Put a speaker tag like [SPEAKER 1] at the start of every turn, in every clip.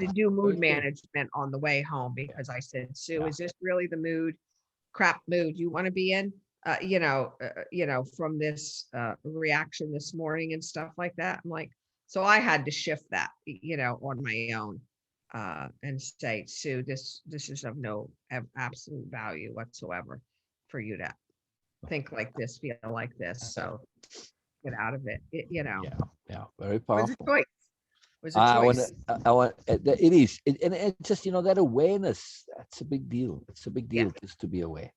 [SPEAKER 1] to do mood
[SPEAKER 2] Very cool.
[SPEAKER 1] management on the way home
[SPEAKER 2] Yeah.
[SPEAKER 1] because I said, Sue,
[SPEAKER 2] Yeah.
[SPEAKER 1] is this really the crap mood you want to be in? From this reaction this morning and stuff like that. I'm like, so I had to shift that, on my own, and say, Sue, this is of no absolute value whatsoever for you to think like this, feel like this. So get out of it.
[SPEAKER 2] Yeah. Yeah. Very
[SPEAKER 1] Was a
[SPEAKER 2] powerful.
[SPEAKER 1] choice. Was a
[SPEAKER 2] I want
[SPEAKER 1] choice.
[SPEAKER 2] to, I want, it is. And it's just, that awareness, that's a big deal. It's a big
[SPEAKER 1] Yeah.
[SPEAKER 2] deal just to be aware.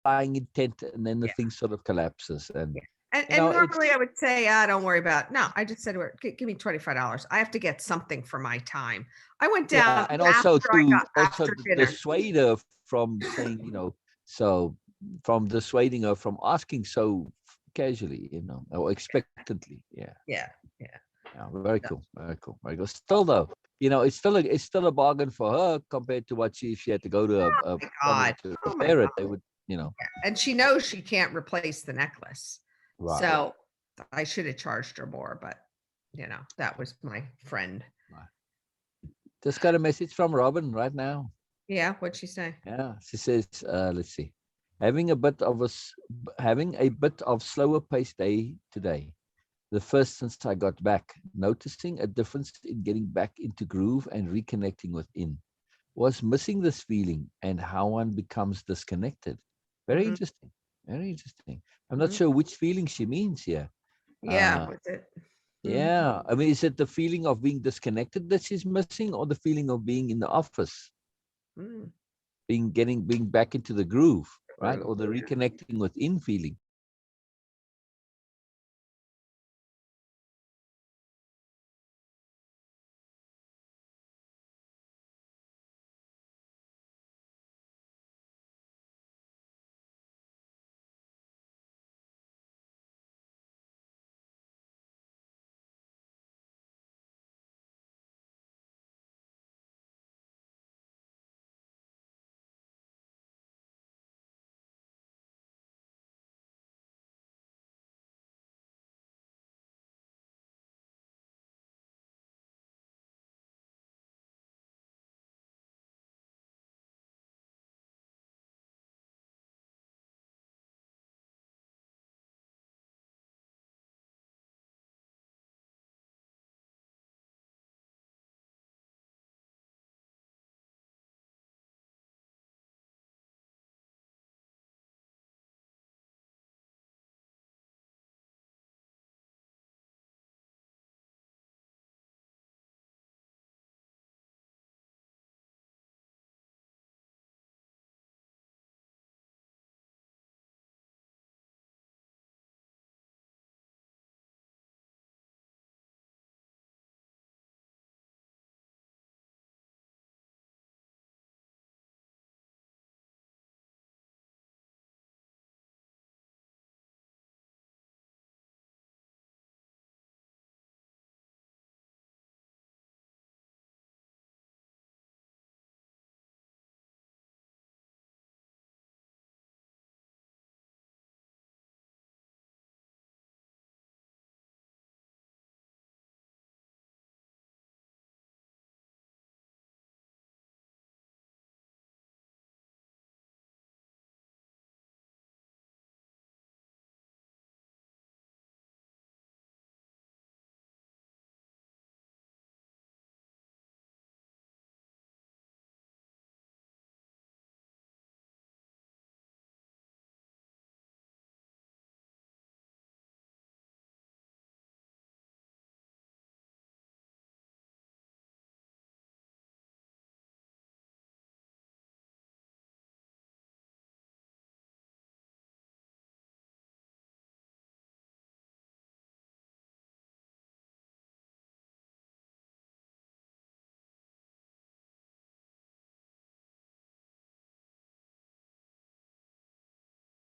[SPEAKER 2] Buying intent, and then the
[SPEAKER 1] Yeah.
[SPEAKER 2] thing sort of collapses. And,
[SPEAKER 1] And normally I
[SPEAKER 2] it's,
[SPEAKER 1] would say, don't worry about it. No, I just said to her, give me $25. I have to get something for my time. I went
[SPEAKER 2] yeah.
[SPEAKER 1] down
[SPEAKER 2] And
[SPEAKER 1] after
[SPEAKER 2] also
[SPEAKER 1] I got
[SPEAKER 2] also
[SPEAKER 1] after dinner.
[SPEAKER 2] dissuade her from saying, so from dissuading her from asking so casually, or expectantly. Yeah.
[SPEAKER 1] Yeah. Yeah.
[SPEAKER 2] Yeah, very
[SPEAKER 1] No.
[SPEAKER 2] cool, very cool, very cool. Still though, it's still a bargain for her compared to what if she had to go to
[SPEAKER 1] My
[SPEAKER 2] somebody
[SPEAKER 1] God.
[SPEAKER 2] to
[SPEAKER 1] Oh my
[SPEAKER 2] repair it.
[SPEAKER 1] God.
[SPEAKER 2] They would,
[SPEAKER 1] And she knows she can't replace the necklace.
[SPEAKER 2] right,
[SPEAKER 1] So I should have charged her more, but that was my friend.
[SPEAKER 2] right. Just got a message from Robin right now.
[SPEAKER 1] Yeah. What'd she say?
[SPEAKER 2] Yeah, she says, let's see, having a bit of having a bit of slower pace day today. The first since I got back, noticing a difference in getting back into groove and reconnecting within. Was missing this feeling and how one becomes disconnected. Very
[SPEAKER 1] Mhm,
[SPEAKER 2] interesting. Very interesting. I'm not
[SPEAKER 1] mhm.
[SPEAKER 2] sure which feeling she means here.
[SPEAKER 1] Yeah.
[SPEAKER 2] Uh,
[SPEAKER 1] Was it? Mhm.
[SPEAKER 2] yeah, I mean, is it the feeling of being disconnected that she's missing, or the feeling of being in the office,
[SPEAKER 1] Mm,
[SPEAKER 2] being back into the groove, right,
[SPEAKER 1] groove,
[SPEAKER 2] or the
[SPEAKER 1] yeah.
[SPEAKER 2] reconnecting within feeling?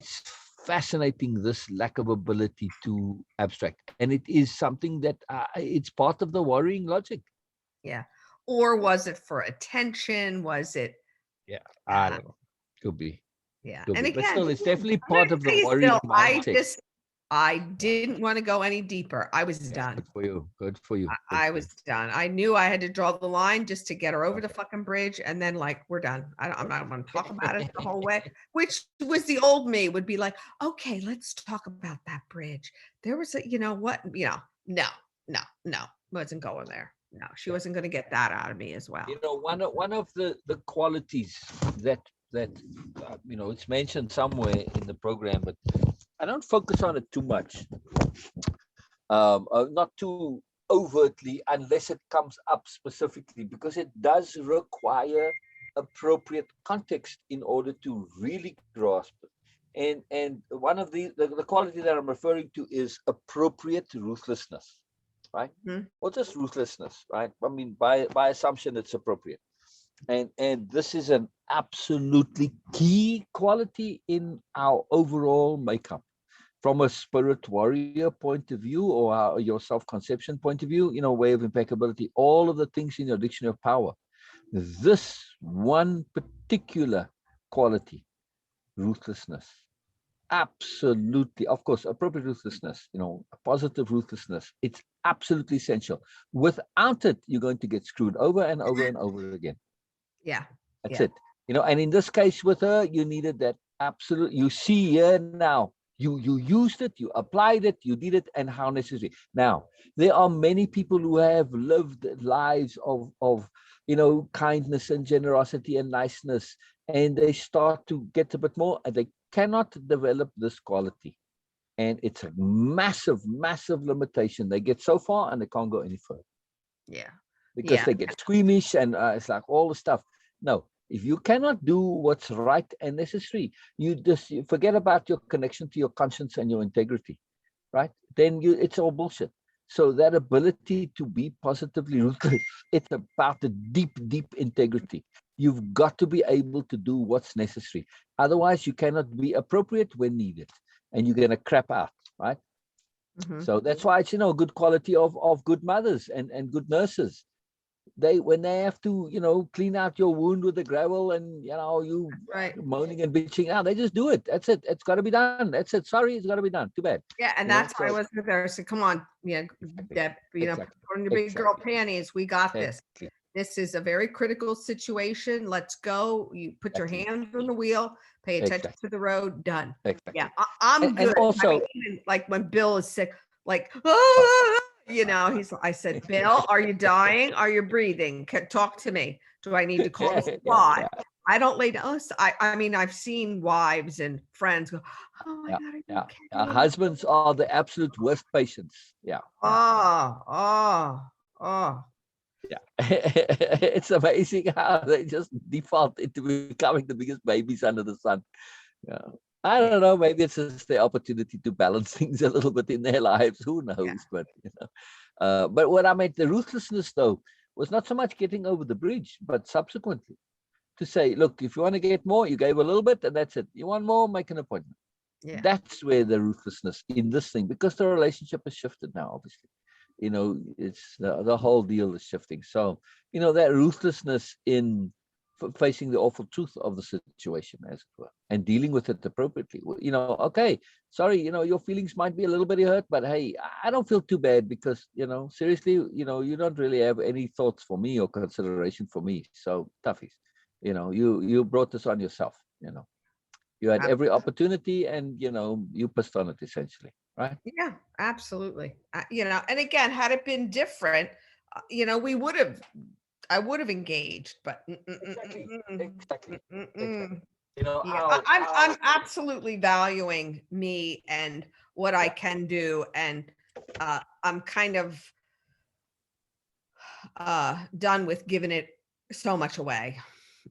[SPEAKER 2] it's fascinating, this lack of ability to abstract. And it is something that it's part of the worrying logic.
[SPEAKER 1] Yeah. Or was it for attention? Was it?
[SPEAKER 2] Yeah, I don't know. Could be.
[SPEAKER 1] Yeah.
[SPEAKER 2] Could
[SPEAKER 1] And
[SPEAKER 2] be. But
[SPEAKER 1] again,
[SPEAKER 2] still, it's definitely
[SPEAKER 1] I'm gonna
[SPEAKER 2] part of the
[SPEAKER 1] tell you
[SPEAKER 2] worrying
[SPEAKER 1] still,
[SPEAKER 2] mindset.
[SPEAKER 1] I
[SPEAKER 2] Yeah,
[SPEAKER 1] didn't want to go any deeper. I was
[SPEAKER 2] yeah,
[SPEAKER 1] done.
[SPEAKER 2] good for you. Good for you. Good
[SPEAKER 1] I
[SPEAKER 2] for you.
[SPEAKER 1] was done. I knew I had to draw the line just to get her over the
[SPEAKER 2] Okay.
[SPEAKER 1] fucking bridge, and then like we're done. I'm not going to talk about it the whole way. Which was the old me would be like, okay, let's talk about that bridge. There was a, you know what, no, wasn't going there. No, she
[SPEAKER 2] Yeah.
[SPEAKER 1] wasn't going to get that out of me as well.
[SPEAKER 2] You know, one of the qualities that that it's mentioned somewhere in the program, but I don't focus on it too much, not too overtly, unless it comes up specifically, because it does require appropriate context in order to really grasp it. And one of the quality that I'm referring to is appropriate ruthlessness, right?
[SPEAKER 1] Mhm.
[SPEAKER 2] Or just ruthlessness, right? I mean, by assumption, it's appropriate. And this is an absolutely key quality in our overall makeup. From a spirit warrior point of view, or your self-conception point of view, way of impeccability, all of the things in your dictionary of power, this one particular quality, ruthlessness, absolutely, of course, appropriate ruthlessness, a positive ruthlessness, it's absolutely essential. Without it, you're going to get screwed over and over and over again.
[SPEAKER 1] Yeah.
[SPEAKER 2] That's
[SPEAKER 1] Yeah.
[SPEAKER 2] it. And in this case with her, you needed that absolute. You see here now, you used it, you applied it, you did it, and how necessary. Now, there are many people who have lived lives of kindness and generosity and niceness, and they start to get a bit more, and they cannot develop this quality. And it's a massive, massive limitation. They get so far and they can't go any further
[SPEAKER 1] Yeah.
[SPEAKER 2] because
[SPEAKER 1] Yeah.
[SPEAKER 2] they get squeamish, and it's like all the stuff. No, if you cannot do what's right and necessary, you forget about your connection to your conscience and your integrity, right? Then it's all bullshit. So that ability to be positively ruthless, it's about the deep, deep integrity. You've got to be able to do what's necessary. Otherwise, you cannot be appropriate when needed, and you're gonna crap out, right?
[SPEAKER 1] Mhm.
[SPEAKER 2] So that's why it's good quality of good mothers and good nurses. When they have to clean out your wound with the gravel, and you
[SPEAKER 1] Right.
[SPEAKER 2] moaning and bitching out, they just do it. That's it. It's got to be done. That's it. Sorry, it's got to be done. Too bad.
[SPEAKER 1] Yeah, and that's why I
[SPEAKER 2] So
[SPEAKER 1] was with her. I said, "Come on,
[SPEAKER 2] exactly,
[SPEAKER 1] Deb,
[SPEAKER 2] exactly,
[SPEAKER 1] put on your big girl
[SPEAKER 2] exactly,
[SPEAKER 1] panties. We got this.
[SPEAKER 2] exactly,
[SPEAKER 1] This is a very critical situation. Let's go. You put your
[SPEAKER 2] exactly,
[SPEAKER 1] hand on the wheel, pay attention
[SPEAKER 2] exactly,
[SPEAKER 1] to the road, done." Yeah,
[SPEAKER 2] exactly.
[SPEAKER 1] I'm
[SPEAKER 2] And
[SPEAKER 1] good. I mean,
[SPEAKER 2] also,
[SPEAKER 1] even like when Bill is sick, like,
[SPEAKER 2] oh,
[SPEAKER 1] I said, Bill, are you dying? Are you breathing? Talk to me. Do I need to call the
[SPEAKER 2] yeah, yeah,
[SPEAKER 1] squad?
[SPEAKER 2] yeah,
[SPEAKER 1] I don't lay down. I mean, I've seen wives and friends go, oh my
[SPEAKER 2] yeah,
[SPEAKER 1] God, are you
[SPEAKER 2] yeah.
[SPEAKER 1] okay?
[SPEAKER 2] Husbands are the absolute worst patients. Yeah, yeah.
[SPEAKER 1] Oh, oh, oh.
[SPEAKER 2] Yeah, it's amazing how they just default into becoming the biggest babies under the sun. Yeah. I
[SPEAKER 1] Yeah,
[SPEAKER 2] don't know. Maybe it's just the opportunity to balance things a little bit in their lives. Who
[SPEAKER 1] yeah.
[SPEAKER 2] knows? But what I meant, the ruthlessness though, was not so much getting over the bridge, but subsequently to say, look, if you want to get more, you gave a little bit, and that's it. You want more, make an appointment.
[SPEAKER 1] Yeah.
[SPEAKER 2] That's where the ruthlessness in this thing, because the relationship has shifted now, obviously. It's the whole deal is shifting. So, that ruthlessness in facing the awful truth of the situation, as it were, and dealing with it appropriately. Okay, sorry, your feelings might be a little bit hurt, but hey, I don't feel too bad because, seriously, you don't really have any thoughts for me or consideration for me. So toughies, you brought this on yourself. You had every opportunity, and you pissed on it essentially, right?
[SPEAKER 1] Yeah, absolutely. And again, had it been different, I would have engaged, but
[SPEAKER 2] Exactly, exactly, exactly.
[SPEAKER 1] yeah,
[SPEAKER 2] Our
[SPEAKER 1] I'm absolutely valuing me and what I
[SPEAKER 2] yeah,
[SPEAKER 1] can do, and I'm kind of done with giving it so much away,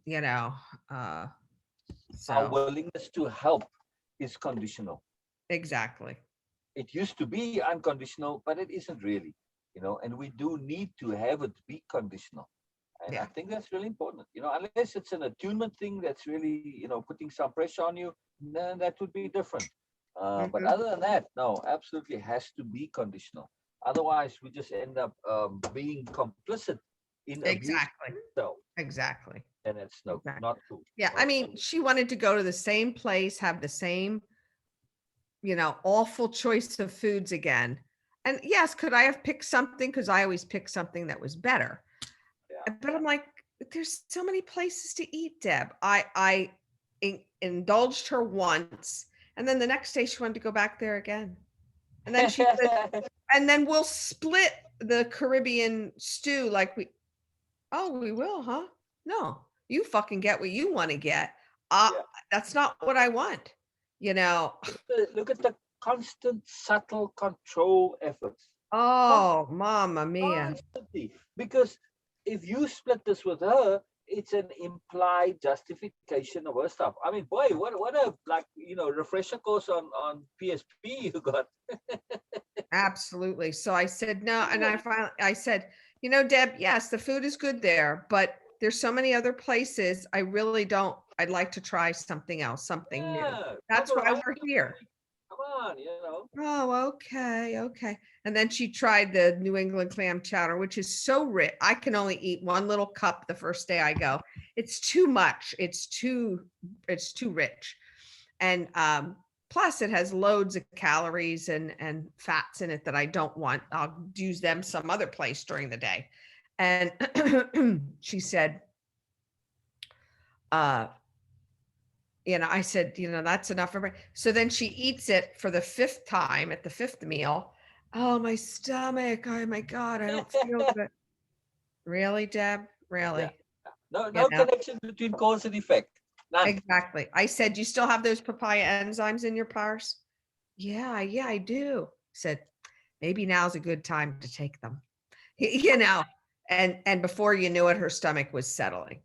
[SPEAKER 1] you know. Uh,
[SPEAKER 2] our
[SPEAKER 1] so
[SPEAKER 2] willingness to help is conditional.
[SPEAKER 1] exactly.
[SPEAKER 2] It used to be unconditional, but it isn't really, and we do need to have it be conditional. And I
[SPEAKER 1] Yeah.
[SPEAKER 2] think that's really important. Unless it's an attunement thing that's really, putting some pressure on you, then that would be different. But
[SPEAKER 1] Mhm.
[SPEAKER 2] other than that, no, absolutely has to be conditional. Otherwise, we just end up being complicit in abuse
[SPEAKER 1] Exactly.
[SPEAKER 2] itself,
[SPEAKER 1] Exactly.
[SPEAKER 2] and it's
[SPEAKER 1] Exactly.
[SPEAKER 2] not cool.
[SPEAKER 1] Yeah. I
[SPEAKER 2] Not cool.
[SPEAKER 1] mean, she wanted to go to the same place, have the same, awful choice of foods again. And yes, could I have picked something? Because I always pick something that was better.
[SPEAKER 2] Yeah,
[SPEAKER 1] But
[SPEAKER 2] yeah.
[SPEAKER 1] I'm like, there's so many places to eat, Deb. I indulged her once, and then the next day she wanted to go back there again. And then she said, and then we'll split the Caribbean stew like oh, we will, huh? No, you fucking get what you want to get. Uh,
[SPEAKER 2] Yeah.
[SPEAKER 1] that's not what I want, you know.
[SPEAKER 2] Look at the constant, subtle control efforts.
[SPEAKER 1] Oh, mamma mia.
[SPEAKER 2] Constantly. Because if you split this with her, it's an implied justification of her stuff. I mean, boy, what a refresher course on PSP you got.
[SPEAKER 1] Absolutely. So I said, no. And
[SPEAKER 2] Yeah,
[SPEAKER 1] I said, Deb, yes, the food is good there, but there's so many other places. I'd like to try something else, something new.
[SPEAKER 2] yeah.
[SPEAKER 1] That's
[SPEAKER 2] Cover
[SPEAKER 1] why
[SPEAKER 2] around
[SPEAKER 1] we're
[SPEAKER 2] the
[SPEAKER 1] here.
[SPEAKER 2] point. Come on.
[SPEAKER 1] Oh, okay. Okay. And then she tried the New England clam chowder, which is so rich. I can only eat one little cup the first day I go. It's too much. It's too rich. And plus it has loads of calories and fats in it that I don't want. I'll use them some other place during the day. And she said, uh, I said, that's enough for her. So then she eats it for the fifth time at the fifth meal. Oh, my stomach. Oh my God, I don't feel good. Really, Deb?
[SPEAKER 2] Yeah.
[SPEAKER 1] Really?
[SPEAKER 2] No,
[SPEAKER 1] You
[SPEAKER 2] no
[SPEAKER 1] know?
[SPEAKER 2] connection between cause and effect. None.
[SPEAKER 1] Exactly. I said, you still have those papaya enzymes in your purse? Yeah, I do. Said, maybe now's a good time to take them. You know, and before you knew it, her stomach was settling.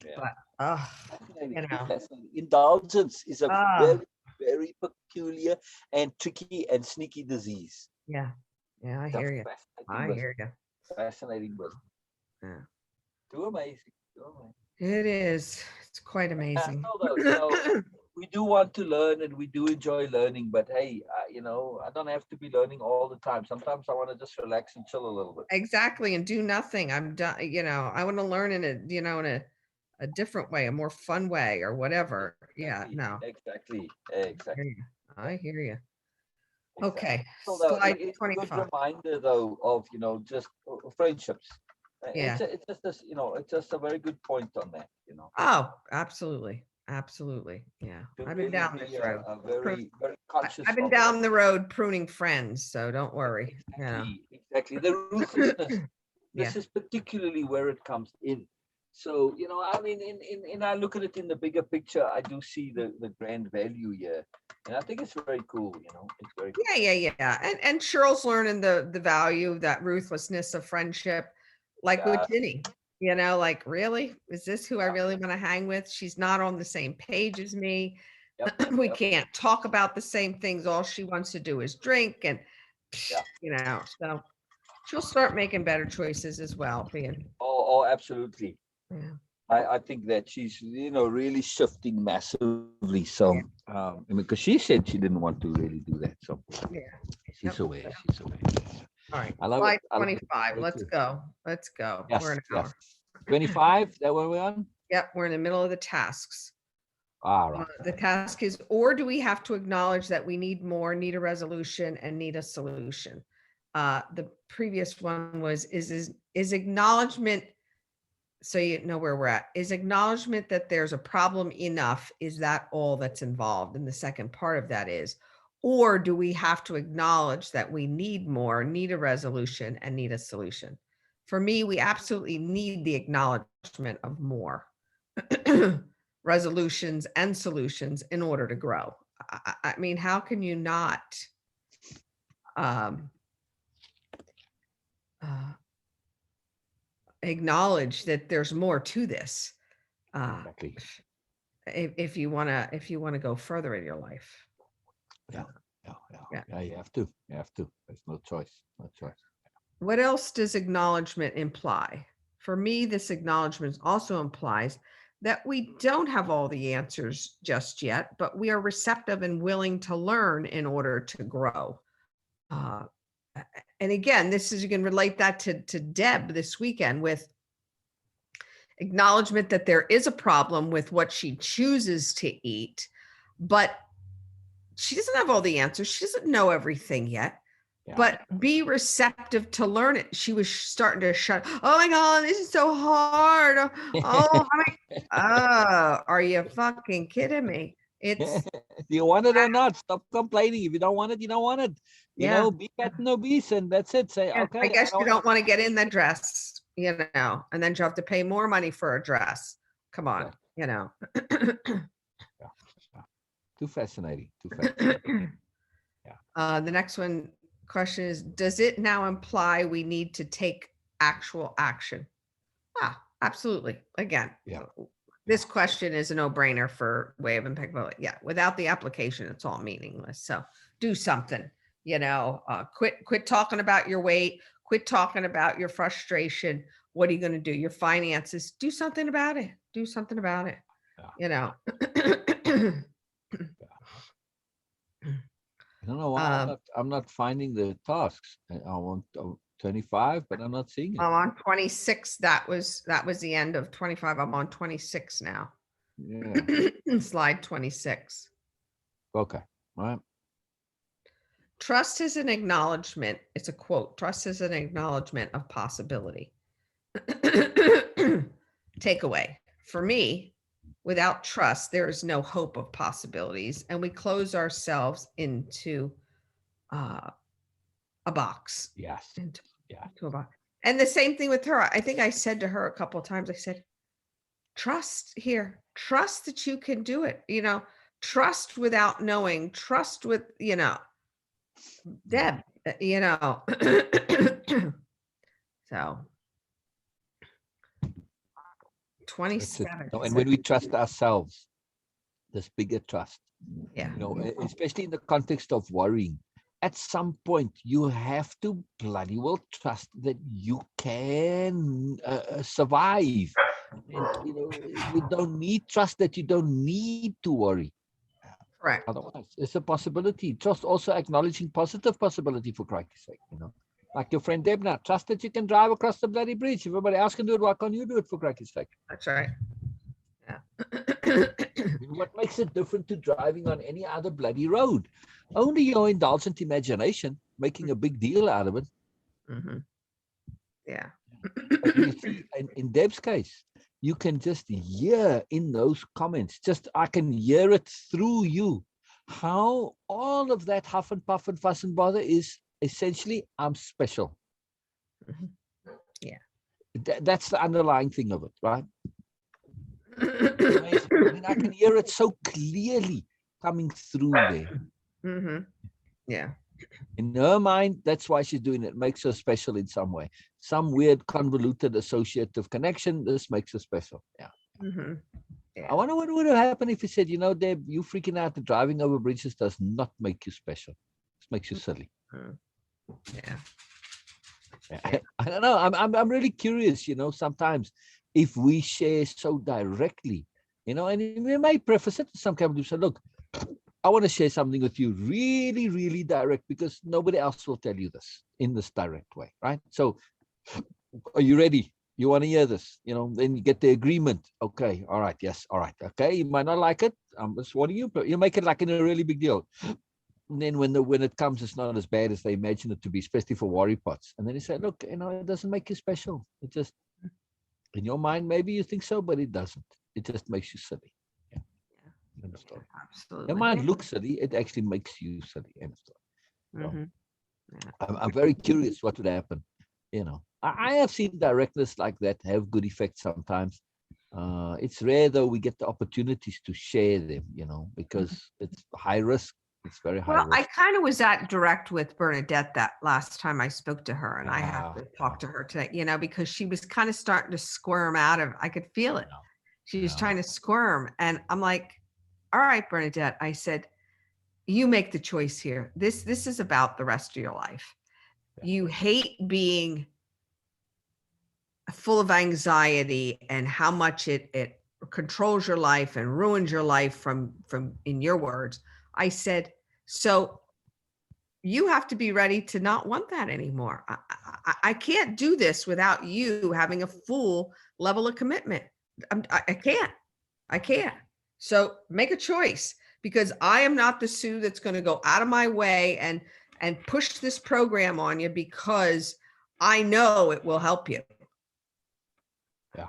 [SPEAKER 2] Yeah.
[SPEAKER 1] But oh,
[SPEAKER 2] Fascinating.
[SPEAKER 1] you know,
[SPEAKER 2] Fascinating. Indulgence is a
[SPEAKER 1] ah,
[SPEAKER 2] very, very peculiar and tricky and sneaky disease.
[SPEAKER 1] yeah, yeah, I
[SPEAKER 2] It's a
[SPEAKER 1] hear you.
[SPEAKER 2] fascinating
[SPEAKER 1] I
[SPEAKER 2] business.
[SPEAKER 1] hear you.
[SPEAKER 2] Fascinating business.
[SPEAKER 1] Yeah,
[SPEAKER 2] Too amazing. Too amazing.
[SPEAKER 1] it is. It's quite
[SPEAKER 2] Yeah,
[SPEAKER 1] amazing.
[SPEAKER 2] still though, we do want to learn and we do enjoy learning, but hey, I don't have to be learning all the time. Sometimes I want to just relax and chill a little bit.
[SPEAKER 1] Exactly, and do nothing. I'm done. I want to learn in a different way, a more fun way, or whatever. Yeah,
[SPEAKER 2] Exactly.
[SPEAKER 1] no,
[SPEAKER 2] Exactly.
[SPEAKER 1] I hear
[SPEAKER 2] Exactly.
[SPEAKER 1] you. I hear you.
[SPEAKER 2] Exactly.
[SPEAKER 1] Okay,
[SPEAKER 2] So though,
[SPEAKER 1] slide
[SPEAKER 2] it's a good
[SPEAKER 1] 25.
[SPEAKER 2] reminder though of just friendships.
[SPEAKER 1] Yeah.
[SPEAKER 2] It's just this, it's just a very good point on that.
[SPEAKER 1] Oh, absolutely. Absolutely. Yeah.
[SPEAKER 2] To
[SPEAKER 1] I've been
[SPEAKER 2] really
[SPEAKER 1] down
[SPEAKER 2] be
[SPEAKER 1] this road.
[SPEAKER 2] a
[SPEAKER 1] Prune-
[SPEAKER 2] very, very conscious
[SPEAKER 1] I've been
[SPEAKER 2] of it.
[SPEAKER 1] down the road pruning friends, so don't worry.
[SPEAKER 2] Exactly. The ruthlessness.
[SPEAKER 1] Yeah.
[SPEAKER 2] This is particularly where it comes in. So, I mean, in I look at it in the bigger picture, I do see the grand value here. And I think it's very cool, it's very cool.
[SPEAKER 1] Yeah. And Cheryl's learning the value of that ruthlessness of friendship, like with
[SPEAKER 2] Yeah,
[SPEAKER 1] Ginny. Like, really? Is this who I
[SPEAKER 2] yeah,
[SPEAKER 1] really want to hang with? She's not on the same page as me.
[SPEAKER 2] yep,
[SPEAKER 1] We
[SPEAKER 2] yep,
[SPEAKER 1] can't talk about the same things. All she wants to do is drink and
[SPEAKER 2] yeah.
[SPEAKER 1] so she'll start making better choices as well,
[SPEAKER 2] Oh, absolutely.
[SPEAKER 1] yeah.
[SPEAKER 2] I think that she's, really shifting massively. So,
[SPEAKER 1] Yeah.
[SPEAKER 2] I mean, because she said she didn't want to really do that. So
[SPEAKER 1] Yeah.
[SPEAKER 2] she's
[SPEAKER 1] Yep.
[SPEAKER 2] aware. She's aware.
[SPEAKER 1] All right.
[SPEAKER 2] I love it.
[SPEAKER 1] Slide
[SPEAKER 2] I love it.
[SPEAKER 1] 25.
[SPEAKER 2] Me
[SPEAKER 1] Let's
[SPEAKER 2] too.
[SPEAKER 1] go. Let's go. We're
[SPEAKER 2] Yes,
[SPEAKER 1] an
[SPEAKER 2] yes.
[SPEAKER 1] hour.
[SPEAKER 2] 25, that what we're on?
[SPEAKER 1] Yep. We're in the middle of the tasks.
[SPEAKER 2] Right.
[SPEAKER 1] The task is, or do we have to acknowledge that we need more, need a resolution, and need a solution? The previous one was, is acknowledgement, so you know where we're at, is acknowledgement that there's a problem enough? Is that all that's involved? And the second part of that is, or do we have to acknowledge that we need more, need a resolution, and need a solution? For me, we absolutely need the acknowledgement of more resolutions and solutions in order to grow. I mean, how can you not um, uh, acknowledge that there's more to this?
[SPEAKER 2] Exactly.
[SPEAKER 1] If you want to go further in your life.
[SPEAKER 2] Yeah. Yeah. Yeah.
[SPEAKER 1] Yeah.
[SPEAKER 2] Yeah. You have to. You have to. There's no choice. No choice.
[SPEAKER 1] What else does acknowledgement imply For me, this acknowledgement also implies that we don't have all the answers just yet, but we are receptive and willing to learn in order to grow. Uh, and again, this is, you can relate that to Deb this weekend with acknowledgement that there is a problem with what she chooses to eat, but she doesn't have all the answers. She doesn't know everything yet.
[SPEAKER 2] Yeah.
[SPEAKER 1] But be receptive to learn it. She was starting to shut. Oh my God, this is so hard. Oh, are you fucking kidding me? It's
[SPEAKER 2] Do you want it or not? Stop complaining. If you don't want it, you don't want it. You know, be fat and obese, and that's it. Say, okay.
[SPEAKER 1] I guess you don't want to get in the dress, and then you have to pay more money for a dress. Come on,
[SPEAKER 2] Yeah. Too fascinating. Too fascinating.
[SPEAKER 1] The next question is, does it now imply we need to take actual action? Absolutely. Again, this question is a no-brainer for Way of Impact. Yeah, without the application, it's all meaningless. So do something, quit talking about your weight, quit talking about your frustration. What are you going to do? Your finances, do something about it. Do something about it.
[SPEAKER 2] I don't know why I'm not finding the tasks. I want 25, but I'm not seeing it.
[SPEAKER 1] I'm on 26. That was the end of 25. I'm on 26 now.
[SPEAKER 2] Yeah.
[SPEAKER 1] Slide 26.
[SPEAKER 2] Okay. All right.
[SPEAKER 1] Trust is an acknowledgement. It's a quote. Trust is an acknowledgement of possibility. Takeaway. For me, without trust, there is no hope of possibilities, and we close ourselves into a box.
[SPEAKER 2] Yes.
[SPEAKER 1] Into a box. And the same thing with her. I think I said to her a couple of times, I said, trust here. Trust that you can do it. Trust without knowing. Trust with, Deb, So 27.
[SPEAKER 2] And when we trust ourselves, this bigger trust.
[SPEAKER 1] Yeah.
[SPEAKER 2] Especially in the context of worrying. At some point, you have to bloody well trust that you can survive. And, you don't need trust that you don't need to worry.
[SPEAKER 1] Correct.
[SPEAKER 2] Otherwise, it's a possibility. Trust also acknowledging positive possibility, for Christ's sake. Like your friend Deb now, trust that you can drive across the bloody bridge. If everybody else can do it, why can't you do it, for Christ's sake?
[SPEAKER 1] That's right. Yeah.
[SPEAKER 2] What makes it different to driving on any other bloody road? Only your indulgent imagination making a big deal out of it.
[SPEAKER 1] Mm-hmm. Yeah.
[SPEAKER 2] But you see, in Deb's case, you can just hear in those comments, I can hear it through you, how all of that huff and puff and fuss and bother is essentially, I'm special.
[SPEAKER 1] Mm-hmm. Yeah.
[SPEAKER 2] That's the underlying thing of it, right? I can hear it so clearly coming through there.
[SPEAKER 1] Mm-hmm. Yeah.
[SPEAKER 2] In her mind, that's why she's doing it. It makes her special in some way. Some weird, convoluted, associative connection. This makes her special. Yeah.
[SPEAKER 1] Mm-hmm. Yeah.
[SPEAKER 2] I wonder what would have happened if he said, Deb, you freaking out and driving over bridges does not make you special. It makes you silly.
[SPEAKER 1] Yeah.
[SPEAKER 2] I don't know. I'm really curious, sometimes if we share so directly, and we may preface it to some kind of say, look, I want to share something with you really, really direct, because nobody else will tell you this in this direct way, right? So are you ready? You want to hear this? Then you get the agreement. Okay. All right. Yes. All right. Okay. You might not like it. I'm just warning you, but you make it like in a really big deal. And then when it comes, it's not as bad as they imagine it to be, especially for worry pots. And then you say, look, it doesn't make you special. It just, in your mind, maybe you think so, but it doesn't. It just makes you silly. Yeah.
[SPEAKER 1] Absolutely.
[SPEAKER 2] Your mind looks silly. It actually makes you silly.
[SPEAKER 1] Mm-hmm.
[SPEAKER 2] I'm very curious what would happen. I have seen directness like that have good effects sometimes. It's rare, though, we get the opportunities to share them, because it's high risk. It's very high risk.
[SPEAKER 1] I kind of was that direct with Bernadette that last time I spoke to her, and I have to talk to her today, because she was kind of starting to squirm out of, I could feel it. She was trying to squirm, and I'm like, all right, Bernadette, I said, you make the choice here. This is about the rest of your life. You hate being full of anxiety and how much it controls your life and ruins your life from in your words, I said, so you have to be ready to not want that anymore. I can't do this without you having a full level of commitment. I can't. I can't. So make a choice, because I am not the Sue that's going to go out of my way and push this program on you because I know it will help you.
[SPEAKER 2] Yeah.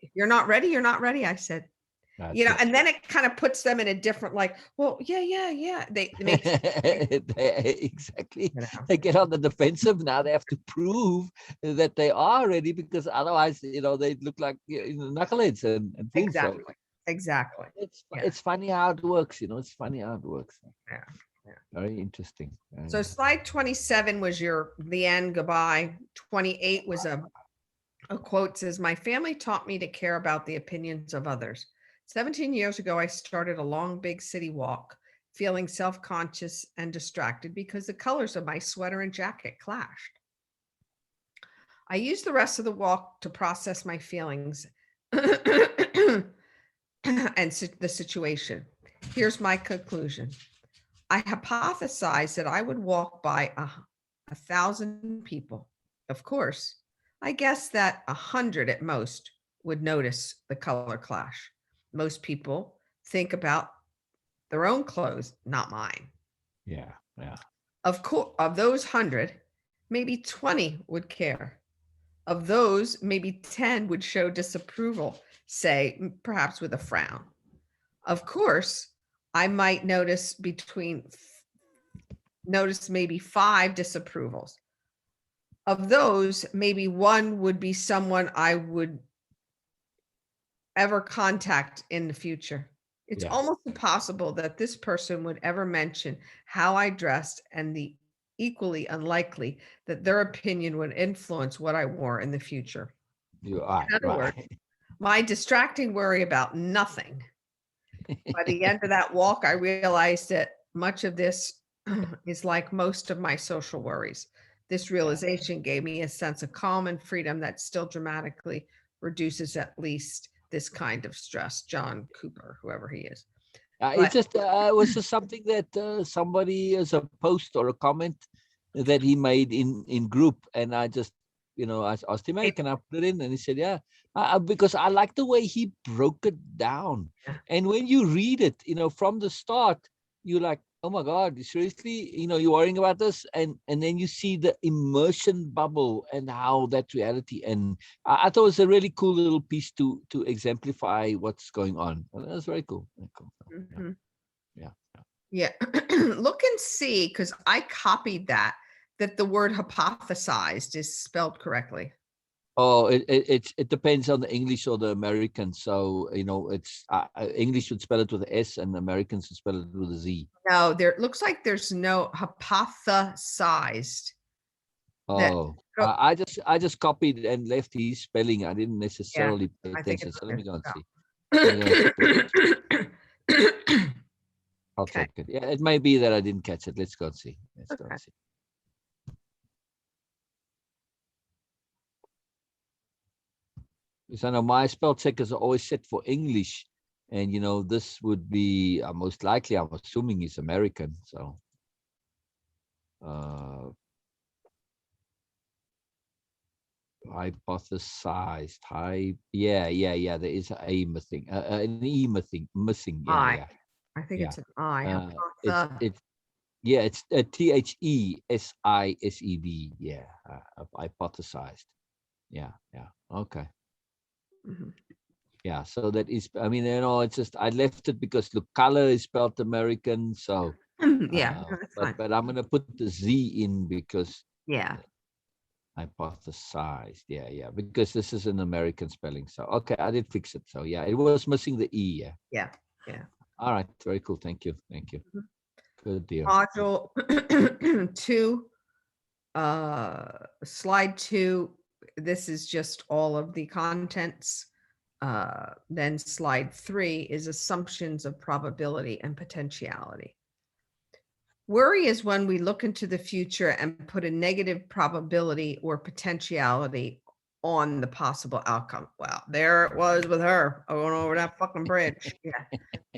[SPEAKER 1] If you're not ready, you're not ready, I said.
[SPEAKER 2] That's
[SPEAKER 1] You know,
[SPEAKER 2] it.
[SPEAKER 1] and then it kind of puts them in a different, like, well, yeah. They make
[SPEAKER 2] Exactly.
[SPEAKER 1] you know.
[SPEAKER 2] They get on the defensive now. They have to prove that they are ready, because otherwise, they look like knuckleheads and fools.
[SPEAKER 1] Exactly.
[SPEAKER 2] So
[SPEAKER 1] Exactly. Yeah.
[SPEAKER 2] it's funny how it works. It's funny how it works.
[SPEAKER 1] Yeah.
[SPEAKER 2] Very interesting.
[SPEAKER 1] So slide 27 was the end, goodbye. 28 was a quote, says, my family taught me to care about the opinions of others. 17 years ago, I started a long, big city walk, feeling self-conscious and distracted because the colors of my sweater and jacket clashed. I used the rest of the walk to process my feelings and the situation. Here's my conclusion. I hypothesized that I would walk by 1,000 people. Of course, I guessed that 100 at most would notice the color clash. Most people think about their own clothes, not mine.
[SPEAKER 2] Yeah.
[SPEAKER 1] Of course, of those 100, maybe 20 would care. Of those, maybe 10 would show disapproval, say, perhaps with a frown. Of course, I might notice maybe 5 disapprovals. Of those, maybe 1 would be someone I would ever contact in the future. It's almost impossible that this person would ever mention how I dressed, and the equally unlikely that their opinion would influence what I wore in the future.
[SPEAKER 2] You are
[SPEAKER 1] In other words, my distracting worry about nothing. By the end of that walk, I realized that much of this is like most of my social worries. This realization gave me a sense of calm and freedom that still dramatically reduces at least this kind of stress. John Cooper, whoever he is.
[SPEAKER 2] It's just it was just something that somebody, as a post or a comment that he made in group, and I just I asked him, hey, can I put it in? And he said, yeah, because I like the way he broke it down.
[SPEAKER 1] Yeah.
[SPEAKER 2] And when you read it, from the start, you're like, oh my God, seriously, you're worrying about this, and then you see the immersion bubble and how that reality. And I thought it was a really cool little piece to exemplify what's going on. And that was very cool. Very cool.
[SPEAKER 1] Mhm.
[SPEAKER 2] Yeah.
[SPEAKER 1] Look and see, because I copied that the word hypothesized is spelled correctly.
[SPEAKER 2] Oh, it depends on the English or the American. So it's English would spell it with an S, and Americans would spell it with a Z.
[SPEAKER 1] No, there looks like there's no hypothesized.
[SPEAKER 2] Oh, I just copied and left his spelling. I didn't necessarily pay
[SPEAKER 1] I think
[SPEAKER 2] attention.
[SPEAKER 1] it's
[SPEAKER 2] So let me go and see.
[SPEAKER 1] okay.
[SPEAKER 2] I'll check it. Yeah, it may be that I didn't catch it. Let's go and see. Let's go and see. Because I know my spell checkers are always set for English, and this would be most likely, I'm assuming, is American. So hypothesized. Yeah. There is an E missing. Yeah.
[SPEAKER 1] I think it's an I.
[SPEAKER 2] It's THESISED. Yeah, hypothesized. Yeah. Okay.
[SPEAKER 1] Mhm.
[SPEAKER 2] Yeah, so that is, it's just, I left it because the color is spelled American. So,
[SPEAKER 1] Yeah, that's fine.
[SPEAKER 2] but I'm going to put the Z in because hypothesized. Yeah, because this is an American spelling. So, okay, I did fix it. So, yeah, it was missing the E.
[SPEAKER 1] Yeah.
[SPEAKER 2] All right, very cool. Thank you.
[SPEAKER 1] Mhm.
[SPEAKER 2] Good deal.
[SPEAKER 1] Module 2, slide 2. This is just all of the contents. Then slide 3 is assumptions of probability and potentiality. Worry is when we look into the future and put a negative probability or potentiality on the possible outcome. Well, there it was with her going over that fucking bridge. Yeah.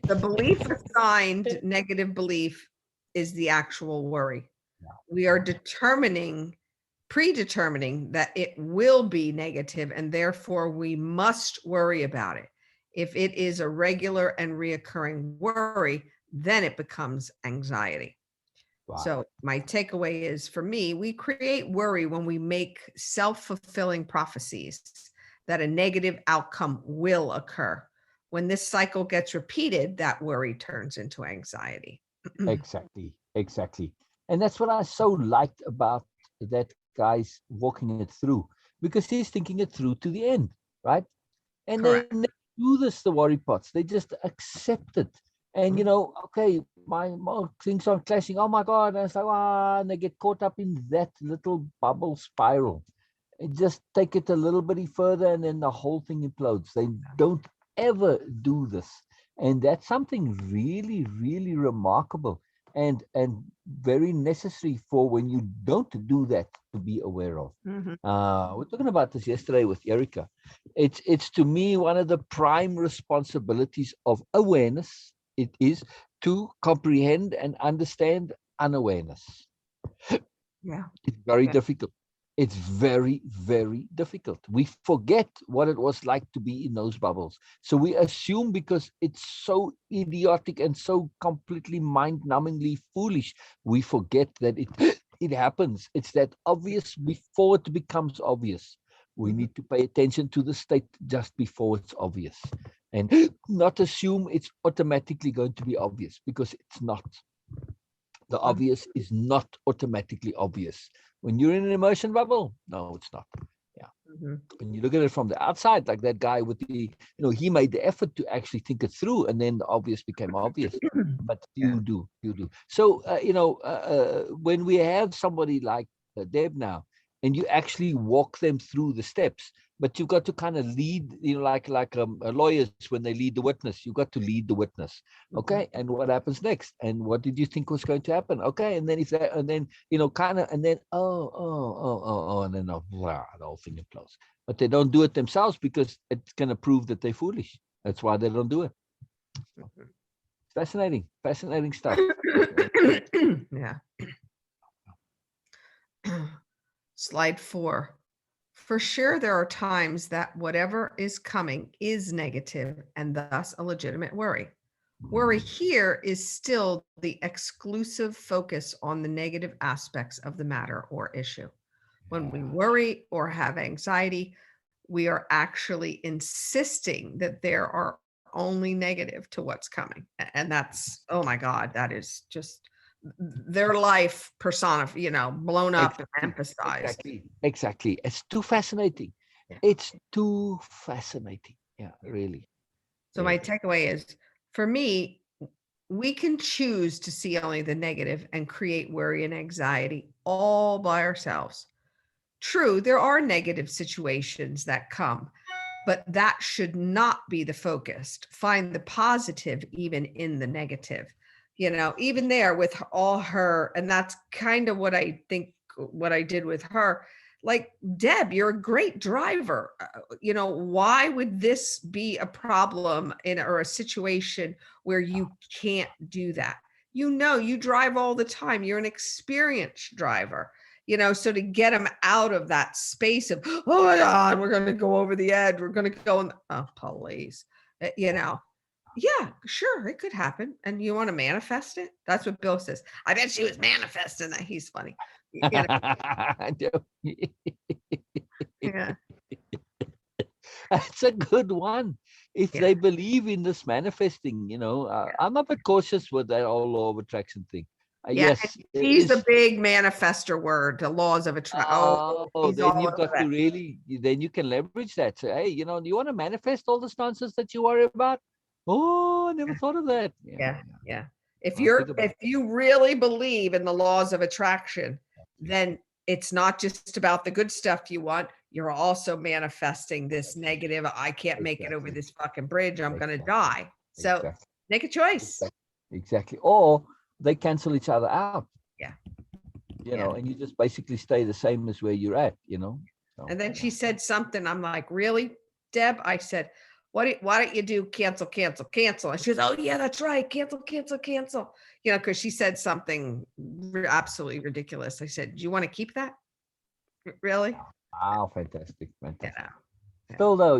[SPEAKER 1] The belief assigned negative belief is the actual worry. We are predetermining that it will be negative, and therefore we must worry about it. If it is a regular and reoccurring worry, then it becomes anxiety.
[SPEAKER 2] Wow.
[SPEAKER 1] So my takeaway is, for me, we create worry when we make self-fulfilling prophecies that a negative outcome will occur. When this cycle gets repeated, that worry turns into anxiety.
[SPEAKER 2] Exactly, exactly. And that's what I so liked about that guy's walking it through, because he's thinking it through to the end, right? And they
[SPEAKER 1] Correct.
[SPEAKER 2] never do this, the worry pots. They just accept it. And, you know, okay, my things are clashing. Oh my God. And it's like, and they get caught up in that little bubble spiral. And just take it a little bit further, and then the whole thing implodes. They don't ever do this. And that's something really, really remarkable and very necessary for when you don't do that to be aware of.
[SPEAKER 1] Mhm.
[SPEAKER 2] We're talking about this yesterday with Erica. It's to me one of the prime responsibilities of awareness. It is to comprehend and understand unawareness.
[SPEAKER 1] Yeah.
[SPEAKER 2] It's very
[SPEAKER 1] Yeah.
[SPEAKER 2] difficult. It's very, very difficult. We forget what it was like to be in those bubbles. So we assume, because it's so idiotic and so completely mind-numbingly foolish, we forget that it it happens. It's that obvious before it becomes obvious. We
[SPEAKER 1] Mhm.
[SPEAKER 2] need to pay attention to the state just before it's obvious, and not assume it's automatically going to be obvious, because it's not. The
[SPEAKER 1] Mhm.
[SPEAKER 2] obvious is not automatically obvious. When you're in an emotion bubble, no, it's not. Yeah.
[SPEAKER 1] Mhm.
[SPEAKER 2] When you look at it from the outside, like that guy with the, he made the effort to actually think it through, and then the obvious became obvious. But
[SPEAKER 1] Yeah.
[SPEAKER 2] you do. So, when we have somebody like Deb now, and you actually walk them through the steps, but you've got to kind of lead, like lawyers when they lead the witness. You've got to lead the witness.
[SPEAKER 1] Mhm.
[SPEAKER 2] Okay, and what happens next? And what did you think was going to happen? Okay, and then if that, and then kind of, and then and then the whole thing implodes. But they don't do it themselves, because it's going to prove that they're foolish. That's why they don't do it. Fascinating stuff.
[SPEAKER 1] Yeah. Slide 4. For sure, there are times that whatever is coming is negative and thus a legitimate worry. Worry here is still the exclusive focus on the negative aspects of the matter or issue. When we worry or have anxiety, we are actually insisting that there are only negative to what's coming. And that's, oh my God, that is just their life personified, blown up and
[SPEAKER 2] Exactly,
[SPEAKER 1] emphasized.
[SPEAKER 2] exactly. It's too fascinating.
[SPEAKER 1] Yeah.
[SPEAKER 2] It's too fascinating. Yeah,
[SPEAKER 1] Yeah.
[SPEAKER 2] really,
[SPEAKER 1] So my
[SPEAKER 2] really.
[SPEAKER 1] takeaway is, for me, we can choose to see only the negative and create worry and anxiety all by ourselves. True, there are negative situations that come, but that should not be the focus. Find the positive even in the negative. Even there with all her, and that's kind of what I think what I did with her. Like, Deb, you're a great driver. Why would this be a problem or a situation where you can't do that? You drive all the time. You're an experienced driver. So to get them out of that space of, oh my God, we're going to go over the edge. We're going to go in, oh, police, yeah, sure, it could happen. And you want to manifest it? That's what Bill says. I bet she was manifesting that. He's funny. Yeah,
[SPEAKER 2] That's a good one. If
[SPEAKER 1] yeah,
[SPEAKER 2] they believe in this manifesting,
[SPEAKER 1] yeah,
[SPEAKER 2] I'm a bit cautious with that whole law of attraction thing.
[SPEAKER 1] yeah. And
[SPEAKER 2] Yes, there
[SPEAKER 1] she's the
[SPEAKER 2] is.
[SPEAKER 1] big manifester word, the laws of attraction. Oh,
[SPEAKER 2] Oh,
[SPEAKER 1] he's
[SPEAKER 2] then
[SPEAKER 1] all
[SPEAKER 2] you've
[SPEAKER 1] over
[SPEAKER 2] got to
[SPEAKER 1] that.
[SPEAKER 2] really, then you can leverage that. Say, hey, do you want to manifest all this nonsense that you worry about? Oh, I never thought of that. Yeah,
[SPEAKER 1] Yeah,
[SPEAKER 2] yeah.
[SPEAKER 1] yeah. If
[SPEAKER 2] I'll think
[SPEAKER 1] you're
[SPEAKER 2] about
[SPEAKER 1] if you really believe in the laws of attraction,
[SPEAKER 2] it.
[SPEAKER 1] then it's not just about the good stuff you want. You're also manifesting this negative. I can't make it over
[SPEAKER 2] Exactly.
[SPEAKER 1] this fucking bridge. I'm gonna
[SPEAKER 2] Exactly.
[SPEAKER 1] die. So
[SPEAKER 2] Exactly.
[SPEAKER 1] make a choice.
[SPEAKER 2] Exactly. Exactly. Or they cancel each other out,
[SPEAKER 1] Yeah, yeah,
[SPEAKER 2] and you just basically stay the same as where you're at. So,
[SPEAKER 1] And then
[SPEAKER 2] yeah.
[SPEAKER 1] she said something. I'm like, really, Deb? I said, why don't you do cancel, cancel, cancel? And she goes, oh yeah, that's right. Cancel, cancel, cancel. You know, because she said something absolutely ridiculous. I said, do you want to keep that? Really?
[SPEAKER 2] Wow, fantastic,
[SPEAKER 1] You
[SPEAKER 2] fantastic.
[SPEAKER 1] know, yeah.
[SPEAKER 2] Still though,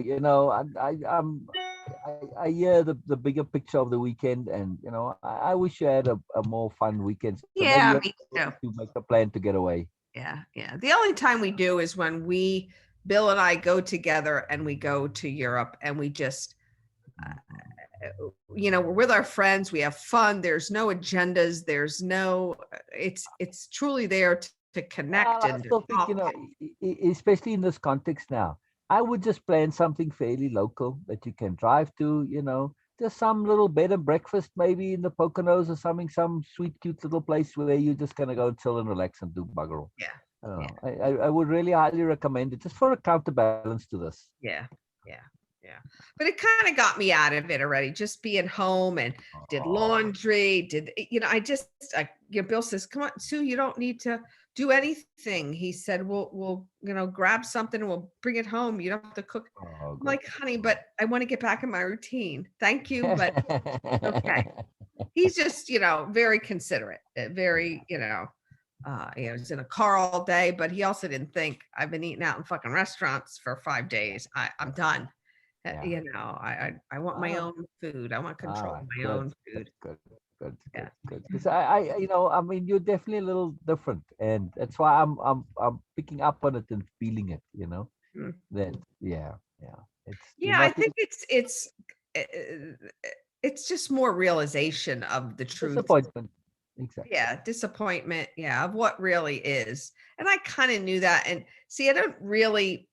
[SPEAKER 2] I hear the bigger picture of the weekend, and I wish you had a more fun weekend. So maybe
[SPEAKER 1] Yeah,
[SPEAKER 2] you
[SPEAKER 1] me
[SPEAKER 2] have
[SPEAKER 1] too.
[SPEAKER 2] to make a plan to get away.
[SPEAKER 1] Yeah, yeah. The only time we do is when Bill and I go together and we go to Europe and we just, we're with our friends, we have fun. There's no agendas. There's no, it's truly there to connect
[SPEAKER 2] Well, I
[SPEAKER 1] and to
[SPEAKER 2] still think,
[SPEAKER 1] talk.
[SPEAKER 2] especially in this context now, I would just plan something fairly local that you can drive to, just some little bed and breakfast, maybe in the Poconos or something, some sweet, cute little place where you're just going to go chill and relax and do bugger all.
[SPEAKER 1] Yeah,
[SPEAKER 2] I don't
[SPEAKER 1] yeah,
[SPEAKER 2] know. I would really highly recommend it just for a counterbalance to this.
[SPEAKER 1] yeah, yeah, yeah. But it kind of got me out of it already, just being home and did
[SPEAKER 2] Oh,
[SPEAKER 1] laundry, Bill says, come on, Sue, you don't need to do anything. He said, we'll, grab something and we'll bring it home. You don't have to cook.
[SPEAKER 2] oh,
[SPEAKER 1] I'm
[SPEAKER 2] good.
[SPEAKER 1] like, honey, but I want to get back in my routine. Thank you, but okay. He's just, very considerate, very, he's in a car all day, but he also didn't think I've been eating out in fucking restaurants for 5 days. I'm done.
[SPEAKER 2] Yeah.
[SPEAKER 1] I want my
[SPEAKER 2] Ah,
[SPEAKER 1] own food. I want
[SPEAKER 2] all
[SPEAKER 1] control of
[SPEAKER 2] right.
[SPEAKER 1] my
[SPEAKER 2] Good.
[SPEAKER 1] own
[SPEAKER 2] Good.
[SPEAKER 1] food.
[SPEAKER 2] Good. Good.
[SPEAKER 1] Yeah.
[SPEAKER 2] Good. Good. Because I mean, you're definitely a little different, and that's why I'm picking up on it and feeling it.
[SPEAKER 1] Mm.
[SPEAKER 2] That yeah, yeah. You're
[SPEAKER 1] Yeah, I
[SPEAKER 2] not
[SPEAKER 1] think it's just more realization of the truth.
[SPEAKER 2] disappointment. Exactly.
[SPEAKER 1] Yeah, disappointment, yeah, of what really is. And I kind of knew that. And see, I don't really,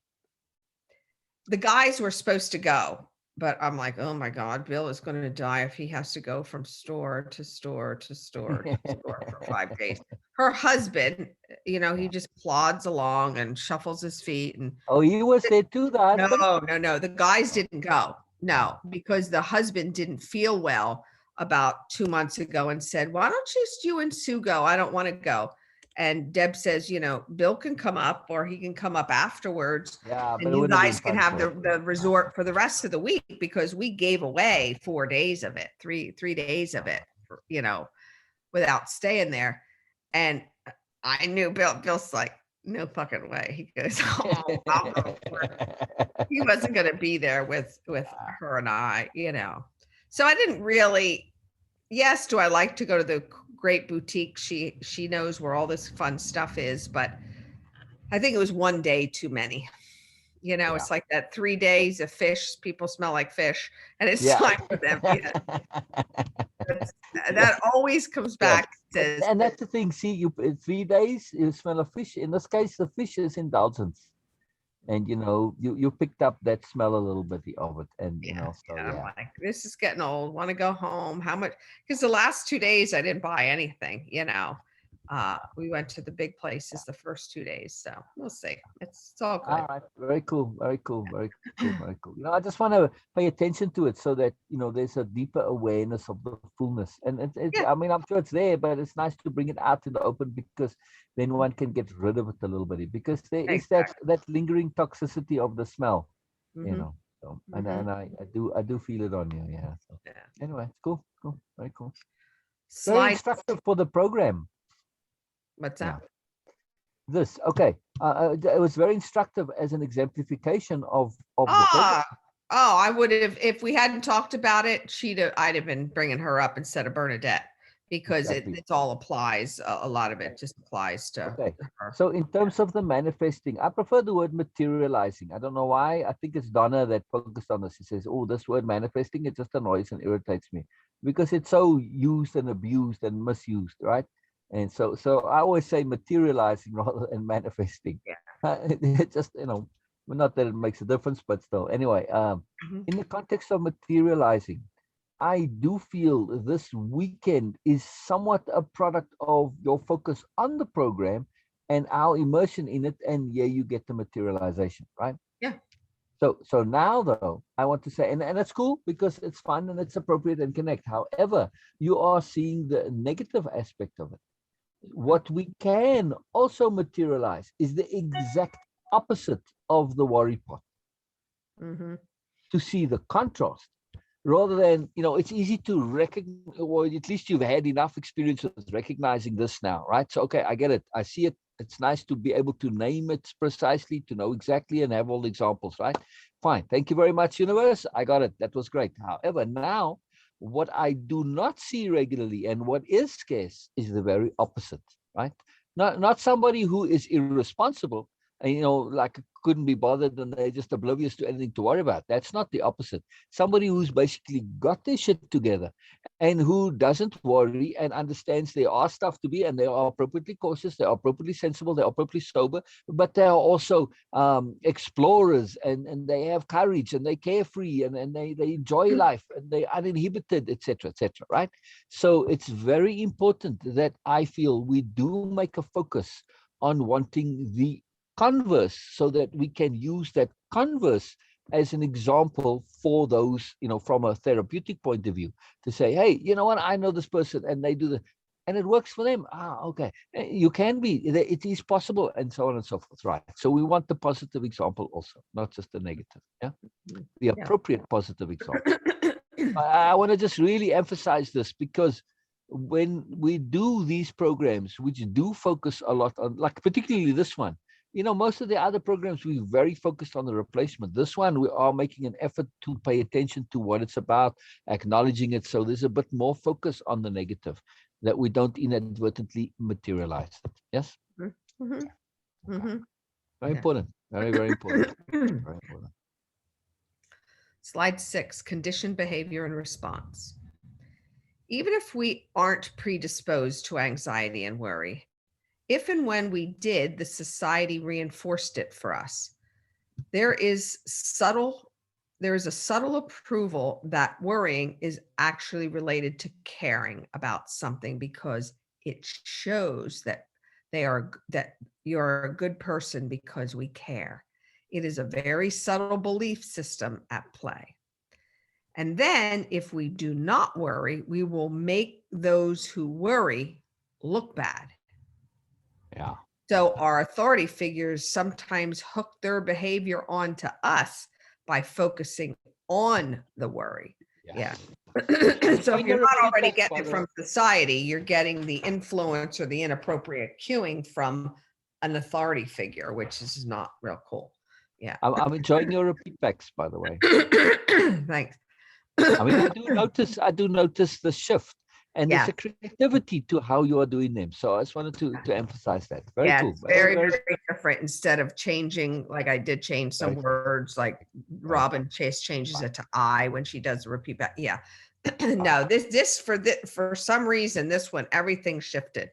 [SPEAKER 1] the guys were supposed to go, but I'm like, oh my God, Bill is going to die if he has to go from store to store to store to store for 5 days. Her husband, he
[SPEAKER 2] Yeah.
[SPEAKER 1] just plods along and shuffles his feet. And
[SPEAKER 2] Oh, he was there too, the
[SPEAKER 1] no,
[SPEAKER 2] husband.
[SPEAKER 1] no, no, the guys didn't go. No, because the husband didn't feel well about 2 months ago and said, why don't just you and Sue go? I don't want to go. And Deb says, Bill can come up or he can come up afterwards
[SPEAKER 2] Yeah, but
[SPEAKER 1] and
[SPEAKER 2] it
[SPEAKER 1] you
[SPEAKER 2] wouldn't have been
[SPEAKER 1] guys can
[SPEAKER 2] fun
[SPEAKER 1] have
[SPEAKER 2] for
[SPEAKER 1] the
[SPEAKER 2] him.
[SPEAKER 1] resort for the rest of the week because we gave away 4 days of it, three days of it, without staying there. And I knew Bill's like, no fucking way. He goes, oh, I'll go for it. He wasn't going to be there with her and I. So I didn't really. Yes, do I like to go to the great boutique? She knows where all this fun stuff is, but I think it was one day too many.
[SPEAKER 2] Yeah.
[SPEAKER 1] It's like that 3 days of fish. People smell like fish, and it's
[SPEAKER 2] Yeah.
[SPEAKER 1] time for them. Yeah, that always comes
[SPEAKER 2] Yes.
[SPEAKER 1] back. Says,
[SPEAKER 2] And that's the thing. See, 3 days, you smell a fish. In this case, the fish is indulgence. And you picked up that smell a little bit of it. And
[SPEAKER 1] yeah,
[SPEAKER 2] so
[SPEAKER 1] yeah. I'm
[SPEAKER 2] yeah.
[SPEAKER 1] like, this is getting old. Want to go home? How much? Because the last 2 days I didn't buy anything. We went to the big places the first 2 days, so we'll see. It's all good.
[SPEAKER 2] All right. Very cool. Very cool. Very cool. Very cool. I just want to pay attention to it so that, there's a deeper awareness of the fullness. And
[SPEAKER 1] Yeah,
[SPEAKER 2] I mean, I'm sure it's there, but it's nice to bring it out in the open because then one can get rid of it a little bit because there is that,
[SPEAKER 1] exactly.
[SPEAKER 2] that lingering toxicity of the smell, you
[SPEAKER 1] Hmm.
[SPEAKER 2] know. So, and,
[SPEAKER 1] Hmm.
[SPEAKER 2] and I do feel it on you. Yeah. So
[SPEAKER 1] Yeah.
[SPEAKER 2] anyway, it's cool. Cool. Very cool. Very
[SPEAKER 1] Slide.
[SPEAKER 2] instructive for the program.
[SPEAKER 1] What's
[SPEAKER 2] Yeah.
[SPEAKER 1] that?
[SPEAKER 2] This okay. It was very instructive as an exemplification of the program.
[SPEAKER 1] Ah, oh, I would have if we hadn't talked about it. I'd have been bringing her up instead of Bernadette because
[SPEAKER 2] Exactly.
[SPEAKER 1] it's all applies. A lot of it just applies to
[SPEAKER 2] Okay.
[SPEAKER 1] her.
[SPEAKER 2] So in terms of the manifesting, I prefer the word materializing. I don't know why. I think it's Donna that focused on this. She says, "Oh, this word manifesting, it just annoys and irritates me because it's so used and abused and misused, right?" And so I always say materializing rather than manifesting.
[SPEAKER 1] Yeah.
[SPEAKER 2] It just well, not that it makes a difference, but still. Anyway,
[SPEAKER 1] Mhm.
[SPEAKER 2] in the context of materializing, I do feel this weekend is somewhat a product of your focus on the program and our immersion in it, and yeah, you get the materialization, right?
[SPEAKER 1] Yeah.
[SPEAKER 2] So now though, I want to say, and it's cool because it's fun and it's appropriate and connect. However, you are seeing the negative aspect of it. What we can also materialize is the exact opposite of the worry pot,
[SPEAKER 1] Mm-hmm.
[SPEAKER 2] to see the contrast, rather than, it's easy to recognize, or at least you've had enough experience with recognizing this now, right? So, okay, I get it. I see it. It's nice to be able to name it precisely, to know exactly and have all the examples, right? Fine. Thank you very much, universe. I got it. That was great. However, now what I do not see regularly and what is scarce is the very opposite, right? Not somebody who is irresponsible and, like couldn't be bothered and they're just oblivious to anything to worry about. That's not the opposite. Somebody who's basically got their shit together and who doesn't worry and understands there are stuff to be, and they are appropriately cautious, they are appropriately sensible, they are appropriately sober, but they are also explorers, and they have courage, and they carefree, and they enjoy life, and they uninhibited, etc., etc., right? So it's very important that I feel we do make a focus on wanting the converse, so that we can use that converse as an example for those, from a therapeutic point of view, to say, hey, you know what, I know this person and they do the, and it works for them. Okay, you can be, it is possible, and so on and so forth, right? So we want the positive example also, not just the negative. Yeah, the appropriate positive example. I want to just really emphasize this, because when we do these programs, which do focus a lot on, like particularly this one, most of the other programs, we're very focused on the replacement. This one, we are making an effort to pay attention to what it's about, acknowledging it. So there's a bit more focus on the negative, that we don't inadvertently materialize it. Yes?
[SPEAKER 1] Mm-hmm. Mm-hmm.
[SPEAKER 2] Very important. Very, very important. Very important.
[SPEAKER 1] Slide 6, conditioned behavior and response. Even if we aren't predisposed to anxiety and worry, if and when we did, the society reinforced it for us. There is a subtle approval that worrying is actually related to caring about something, because it shows that you're a good person because we care. It is a very subtle belief system at play. And then if we do not worry, we will make those who worry look bad.
[SPEAKER 2] Yeah.
[SPEAKER 1] So our authority figures sometimes hook their behavior onto us by focusing on the worry. Yeah. So if you're not already getting it from society, you're getting the influence or the inappropriate cueing from an authority figure, which is not real cool. Yeah.
[SPEAKER 2] I'm enjoying your repeat backs, by the way.
[SPEAKER 1] Thanks.
[SPEAKER 2] I mean, I do notice the shift, and there's a creativity to how you are doing them. So I just wanted to emphasize that. Very cool.
[SPEAKER 1] It's very, very different. Instead of changing, like I did change some words, like Robin Chase changes it to I when she does the repeat back. Yeah. No, for some reason, this one, everything shifted.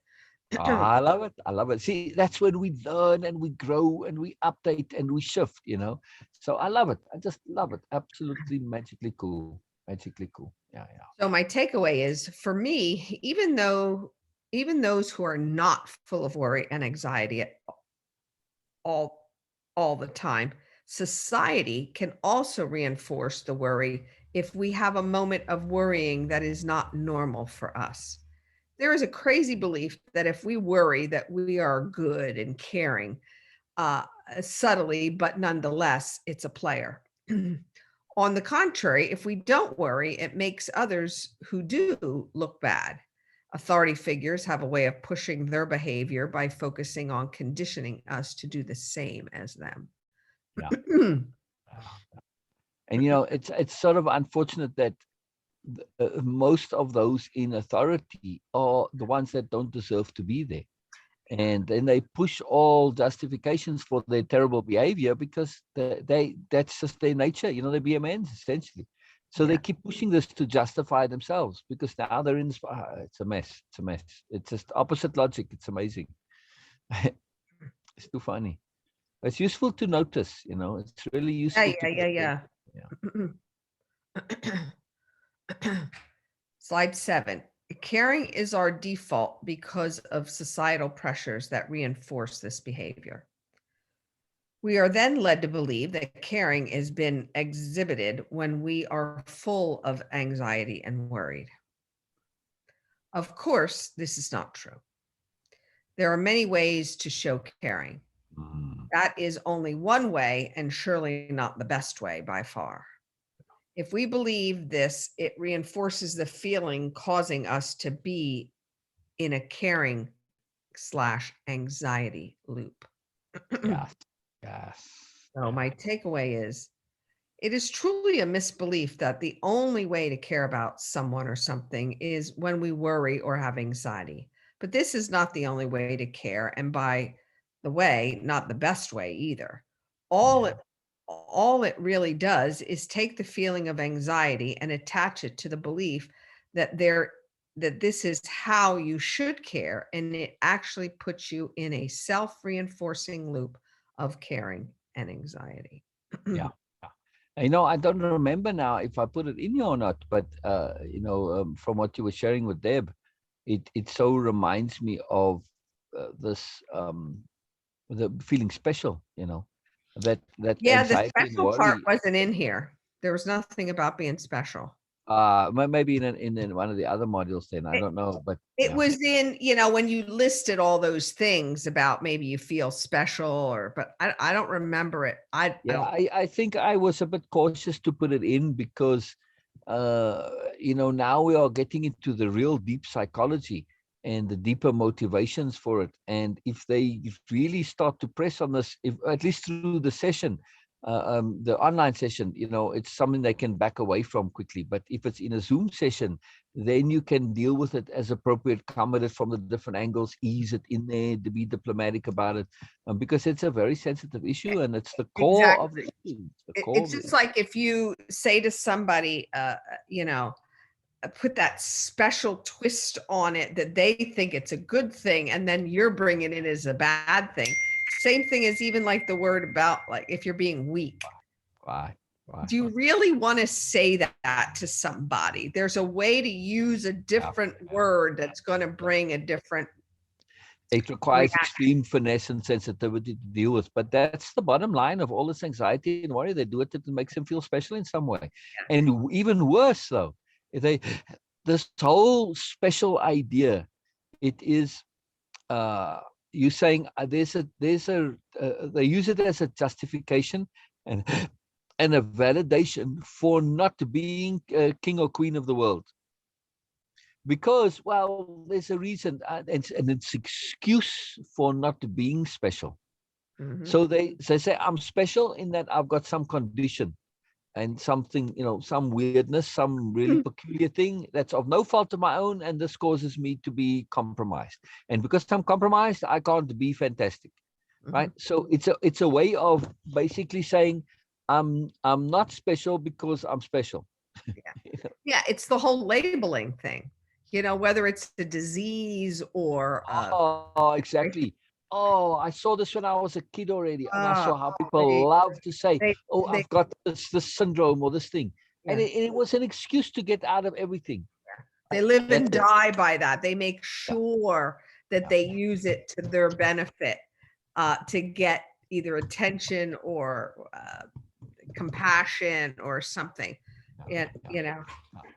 [SPEAKER 2] I love it. I love it. See, that's when we learn and we grow and we update and we shift, So I love it. I just love it. Absolutely magically cool. Magically cool. Yeah.
[SPEAKER 1] So my takeaway is, for me, even those who are not full of worry and anxiety all the time, society can also reinforce the worry if we have a moment of worrying that is not normal for us. There is a crazy belief that if we worry, that we are good and caring, subtly, but nonetheless, it's a player. On the contrary, if we don't worry, it makes others who do look bad. Authority figures have a way of pushing their behavior by focusing on conditioning us to do the same as them.
[SPEAKER 2] Yeah. And it's sort of unfortunate that most of those in authority are the ones that don't deserve to be there. And then they push all justifications for their terrible behavior, because that's just their nature, they're BMNs essentially. So they keep pushing this to justify themselves, because now they're in this. It's a mess. It's a mess. It's just opposite logic. It's amazing. It's too funny. It's useful to notice, it's really useful.
[SPEAKER 1] Yeah. Slide 7. Caring is our default because of societal pressures that reinforce this behavior. We are then led to believe that caring has been exhibited when we are full of anxiety and worried. Of course, this is not true. There are many ways to show caring.
[SPEAKER 2] Mm.
[SPEAKER 1] That is only one way, and surely not the best way by far. If we believe this, it reinforces the feeling, causing us to be in a caring slash anxiety loop.
[SPEAKER 2] Yes. Yes.
[SPEAKER 1] So
[SPEAKER 2] Yeah.
[SPEAKER 1] my takeaway is, it is truly a misbelief that the only way to care about someone or something is when we worry or have anxiety. But this is not the only way to care, and by the way, not the best way either. All
[SPEAKER 2] Yeah.
[SPEAKER 1] it all it really does is take the feeling of anxiety and attach it to the belief that that this is how you should care, and it actually puts you in a self-reinforcing loop of caring and anxiety.
[SPEAKER 2] Yeah. Yeah. I don't remember now if I put it in here or not, but from what you were sharing with Deb, it so reminds me of this the feeling special, that
[SPEAKER 1] Yeah, the
[SPEAKER 2] anxiety and
[SPEAKER 1] special part
[SPEAKER 2] worry.
[SPEAKER 1] wasn't in here. There was nothing about being special.
[SPEAKER 2] Maybe in one of the other modules. Then I
[SPEAKER 1] It
[SPEAKER 2] don't know, but
[SPEAKER 1] it
[SPEAKER 2] yeah.
[SPEAKER 1] was in, when you listed all those things about maybe you feel special, but I don't remember it. I
[SPEAKER 2] Yeah,
[SPEAKER 1] don't.
[SPEAKER 2] I think I was a bit cautious to put it in because, now we are getting into the real deep psychology and the deeper motivations for it. And if they really start to press on this, if at least through the session, the online session, it's something they can back away from quickly. But if it's in a Zoom session, then you can deal with it as appropriate, come at it from the different angles, ease it in there, to be diplomatic about it, because it's a very sensitive issue and it's the core
[SPEAKER 1] Exactly.
[SPEAKER 2] of the issue. It's the core
[SPEAKER 1] It's
[SPEAKER 2] of the
[SPEAKER 1] just
[SPEAKER 2] issue.
[SPEAKER 1] like if you say to somebody, put that special twist on it that they think it's a good thing, and then you're bringing it as a bad thing. Same thing as even like the word about, like, if you're being weak.
[SPEAKER 2] Right, right.
[SPEAKER 1] Do you really want to say that to somebody? There's a way to use a
[SPEAKER 2] Yeah,
[SPEAKER 1] different
[SPEAKER 2] yeah,
[SPEAKER 1] word that's going to
[SPEAKER 2] yeah.
[SPEAKER 1] bring a different
[SPEAKER 2] It requires
[SPEAKER 1] reaction.
[SPEAKER 2] extreme finesse and sensitivity to deal with. But that's the bottom line of all this anxiety and worry. They do it, it makes them feel special in some way. And even worse, though, if they this whole special idea, it is you saying they use it as a justification and and a validation for not being king or queen of the world, because, well, there's a reason, and it's excuse for not being special.
[SPEAKER 1] Mhm.
[SPEAKER 2] So they say I'm special in that I've got some condition and something, some weirdness, some really peculiar thing that's of no fault of my own, and this causes me to be compromised. And because I'm compromised, I can't be fantastic, right?
[SPEAKER 1] Mhm.
[SPEAKER 2] So it's a way of basically saying I'm not special because I'm special.
[SPEAKER 1] Yeah. Yeah, it's the whole labeling thing. Whether it's the disease or
[SPEAKER 2] Oh, exactly. Oh, I saw this when I was a kid already, and I
[SPEAKER 1] uh,
[SPEAKER 2] saw how
[SPEAKER 1] they
[SPEAKER 2] people love to say,
[SPEAKER 1] they
[SPEAKER 2] "Oh,
[SPEAKER 1] they
[SPEAKER 2] I've got this syndrome or this thing," and
[SPEAKER 1] yeah.
[SPEAKER 2] it was an excuse to get out of everything.
[SPEAKER 1] They live
[SPEAKER 2] That's
[SPEAKER 1] and
[SPEAKER 2] it.
[SPEAKER 1] die by that. They make
[SPEAKER 2] Yeah,
[SPEAKER 1] sure that
[SPEAKER 2] yeah,
[SPEAKER 1] they use it to their benefit, to get either attention or compassion or something.
[SPEAKER 2] yeah,
[SPEAKER 1] And
[SPEAKER 2] yeah, yeah.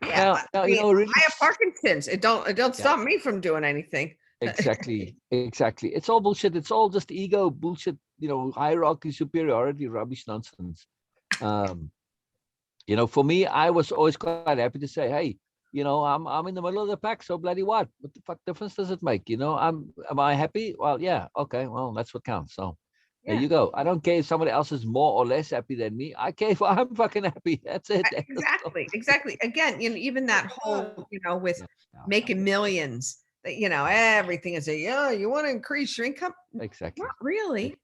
[SPEAKER 1] yeah.
[SPEAKER 2] Now,
[SPEAKER 1] I mean,
[SPEAKER 2] really,
[SPEAKER 1] I have Parkinson's. It don't
[SPEAKER 2] yeah,
[SPEAKER 1] stop me from doing anything.
[SPEAKER 2] exactly, exactly. It's all bullshit. It's all just ego bullshit. Hierarchy, superiority, rubbish, nonsense. Um, for me, I was always quite happy to say, hey, I'm in the middle of the pack, so bloody what? What the fuck difference does it make? Am I happy? Well, yeah, okay, well, that's what counts. So there
[SPEAKER 1] Yeah,
[SPEAKER 2] you go. I don't care if somebody else is more or less happy than me. I care if I'm fucking happy. That's it. End of story.
[SPEAKER 1] exactly, exactly. Again, even that whole, with
[SPEAKER 2] Yeah, yeah,
[SPEAKER 1] making millions, that, everything is yeah, you want to increase your income? Not
[SPEAKER 2] exactly.
[SPEAKER 1] really.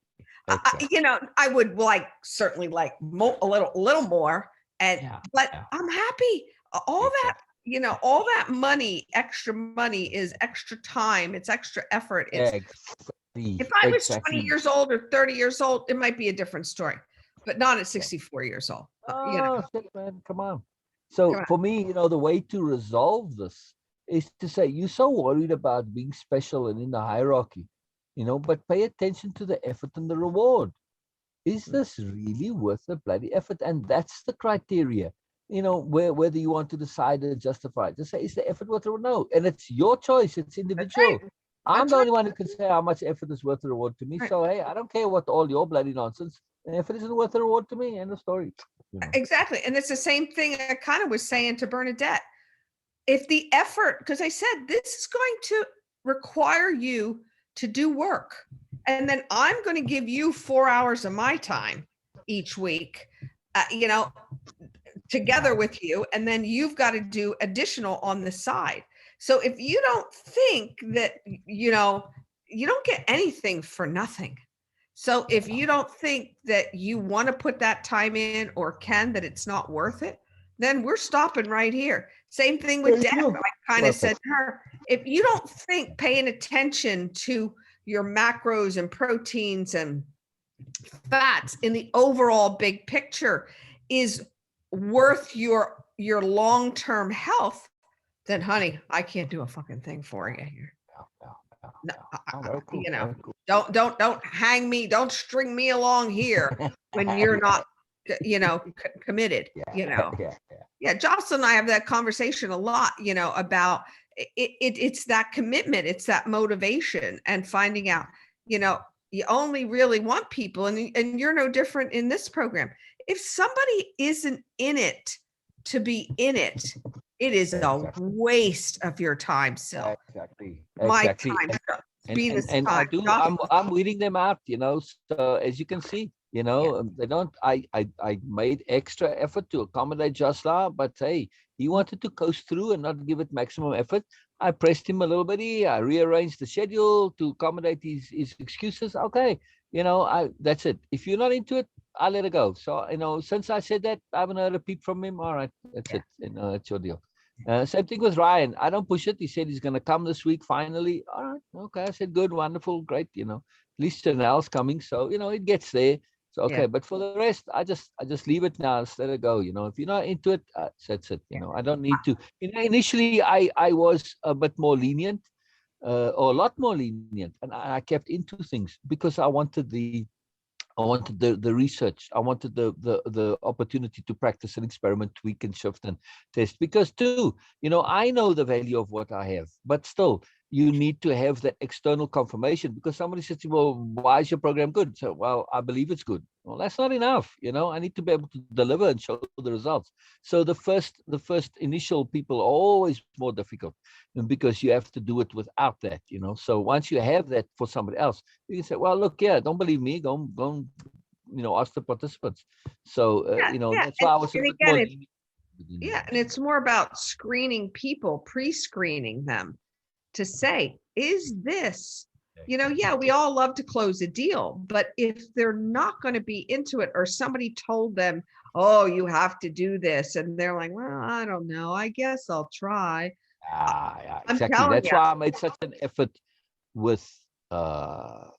[SPEAKER 2] Exactly.
[SPEAKER 1] I would certainly like a little more,
[SPEAKER 2] Yeah,
[SPEAKER 1] but
[SPEAKER 2] yeah,
[SPEAKER 1] I'm happy. All that,
[SPEAKER 2] exactly.
[SPEAKER 1] all that money, extra money is extra time. It's extra effort. If
[SPEAKER 2] Exactly.
[SPEAKER 1] I was 20
[SPEAKER 2] Exactly.
[SPEAKER 1] years old or 30 years old, it might be a different story, but not at 64 years old.
[SPEAKER 2] Oh, shit, man, come on.
[SPEAKER 1] Come
[SPEAKER 2] So
[SPEAKER 1] on.
[SPEAKER 2] for me, the way to resolve this is to say, you're so worried about being special and in the hierarchy, but pay attention to the effort and the reward. Is this really worth the bloody effort? And that's the criteria, whether you want to decide or justify it. Just say, is the effort worth it or no? And it's your choice. It's
[SPEAKER 1] That's right.
[SPEAKER 2] individual. I'm
[SPEAKER 1] That's
[SPEAKER 2] the
[SPEAKER 1] right.
[SPEAKER 2] only one who can say how much effort is worth the reward to me.
[SPEAKER 1] Right.
[SPEAKER 2] So hey, I don't care what all your bloody nonsense. If it isn't worth the reward to me, end of story. You know.
[SPEAKER 1] Exactly. And it's the same thing I kind of was saying to Bernadette. If the effort, because I said this is going to require you to do work, and then I'm going to give you 4 hours of my time each week, you know, together with you, and then you've got to do additional on the side. So if you don't think that, you know, you don't get anything for nothing. So if you don't think that you want to put that time in or can, that it's not worth it, then we're stopping right here. Same thing with Deb. I kind of said to her, if you don't think paying attention to your macros and proteins and fats in the overall big picture is worth your long-term health, then honey, I can't do a fucking thing for you here. No, you know, don't hang me, don't string me along here when you're not, you know, committed, you know. Yeah, Jocelyn and I have that conversation a lot, you know, about it's that commitment, it's that motivation, and finding out, you know, you only really want people, and you're no different in this program. If somebody isn't in it to be in it, it is a waste of your time, Sil. My time, Venus
[SPEAKER 2] And I
[SPEAKER 1] time.
[SPEAKER 2] do, I'm weeding them out, you know. So as you can see, you know, they don't. I made extra effort to accommodate Josla, but hey, he wanted to coast through and not give it maximum effort. I pressed him a little bit. I rearranged the schedule to accommodate his excuses. Okay, you know, that's it. If you're not into it, I'll let it go. So, you know, since I said that, I haven't heard a peep from him. All right, that's it. You know, that's your deal. Same thing with Ryan. I don't push it. He said he's going to come this week finally. All right, okay. I said, good, wonderful, great. You know, at least Chanel's coming, so you know it gets there. So okay, but for the rest, I just leave it now. Just let it go. You know, if you're not into it, that's it. You know, I don't need to. You know, initially, I was a bit more lenient, or a lot more lenient, and I kept into things because I wanted the research. I wanted the opportunity to practice and experiment, tweak and shift and test. Because too, you know, I know the value of what I have, but still, you need to have that external confirmation, because somebody says, well, why is your program good? So, well, I believe it's good. Well, that's not enough. You know, I need to be able to deliver and show the results. So the first initial people are always more difficult, because you have to do it without that, you know. So once you have that for somebody else, you can say, well, look, yeah, don't believe me, go, you know, ask the participants. So, you know, that's why I was a bit more lenient.
[SPEAKER 1] And it's more about screening people, pre-screening them to say, is this, you know, yeah, we all love to close a deal, but if they're not going to be into it, or somebody told them, oh, you have to do this, and they're like, well, I don't know, I guess I'll try.
[SPEAKER 2] Yeah,
[SPEAKER 1] I'm
[SPEAKER 2] exactly.
[SPEAKER 1] telling
[SPEAKER 2] That's
[SPEAKER 1] you.
[SPEAKER 2] why I made such an effort with Cheryl.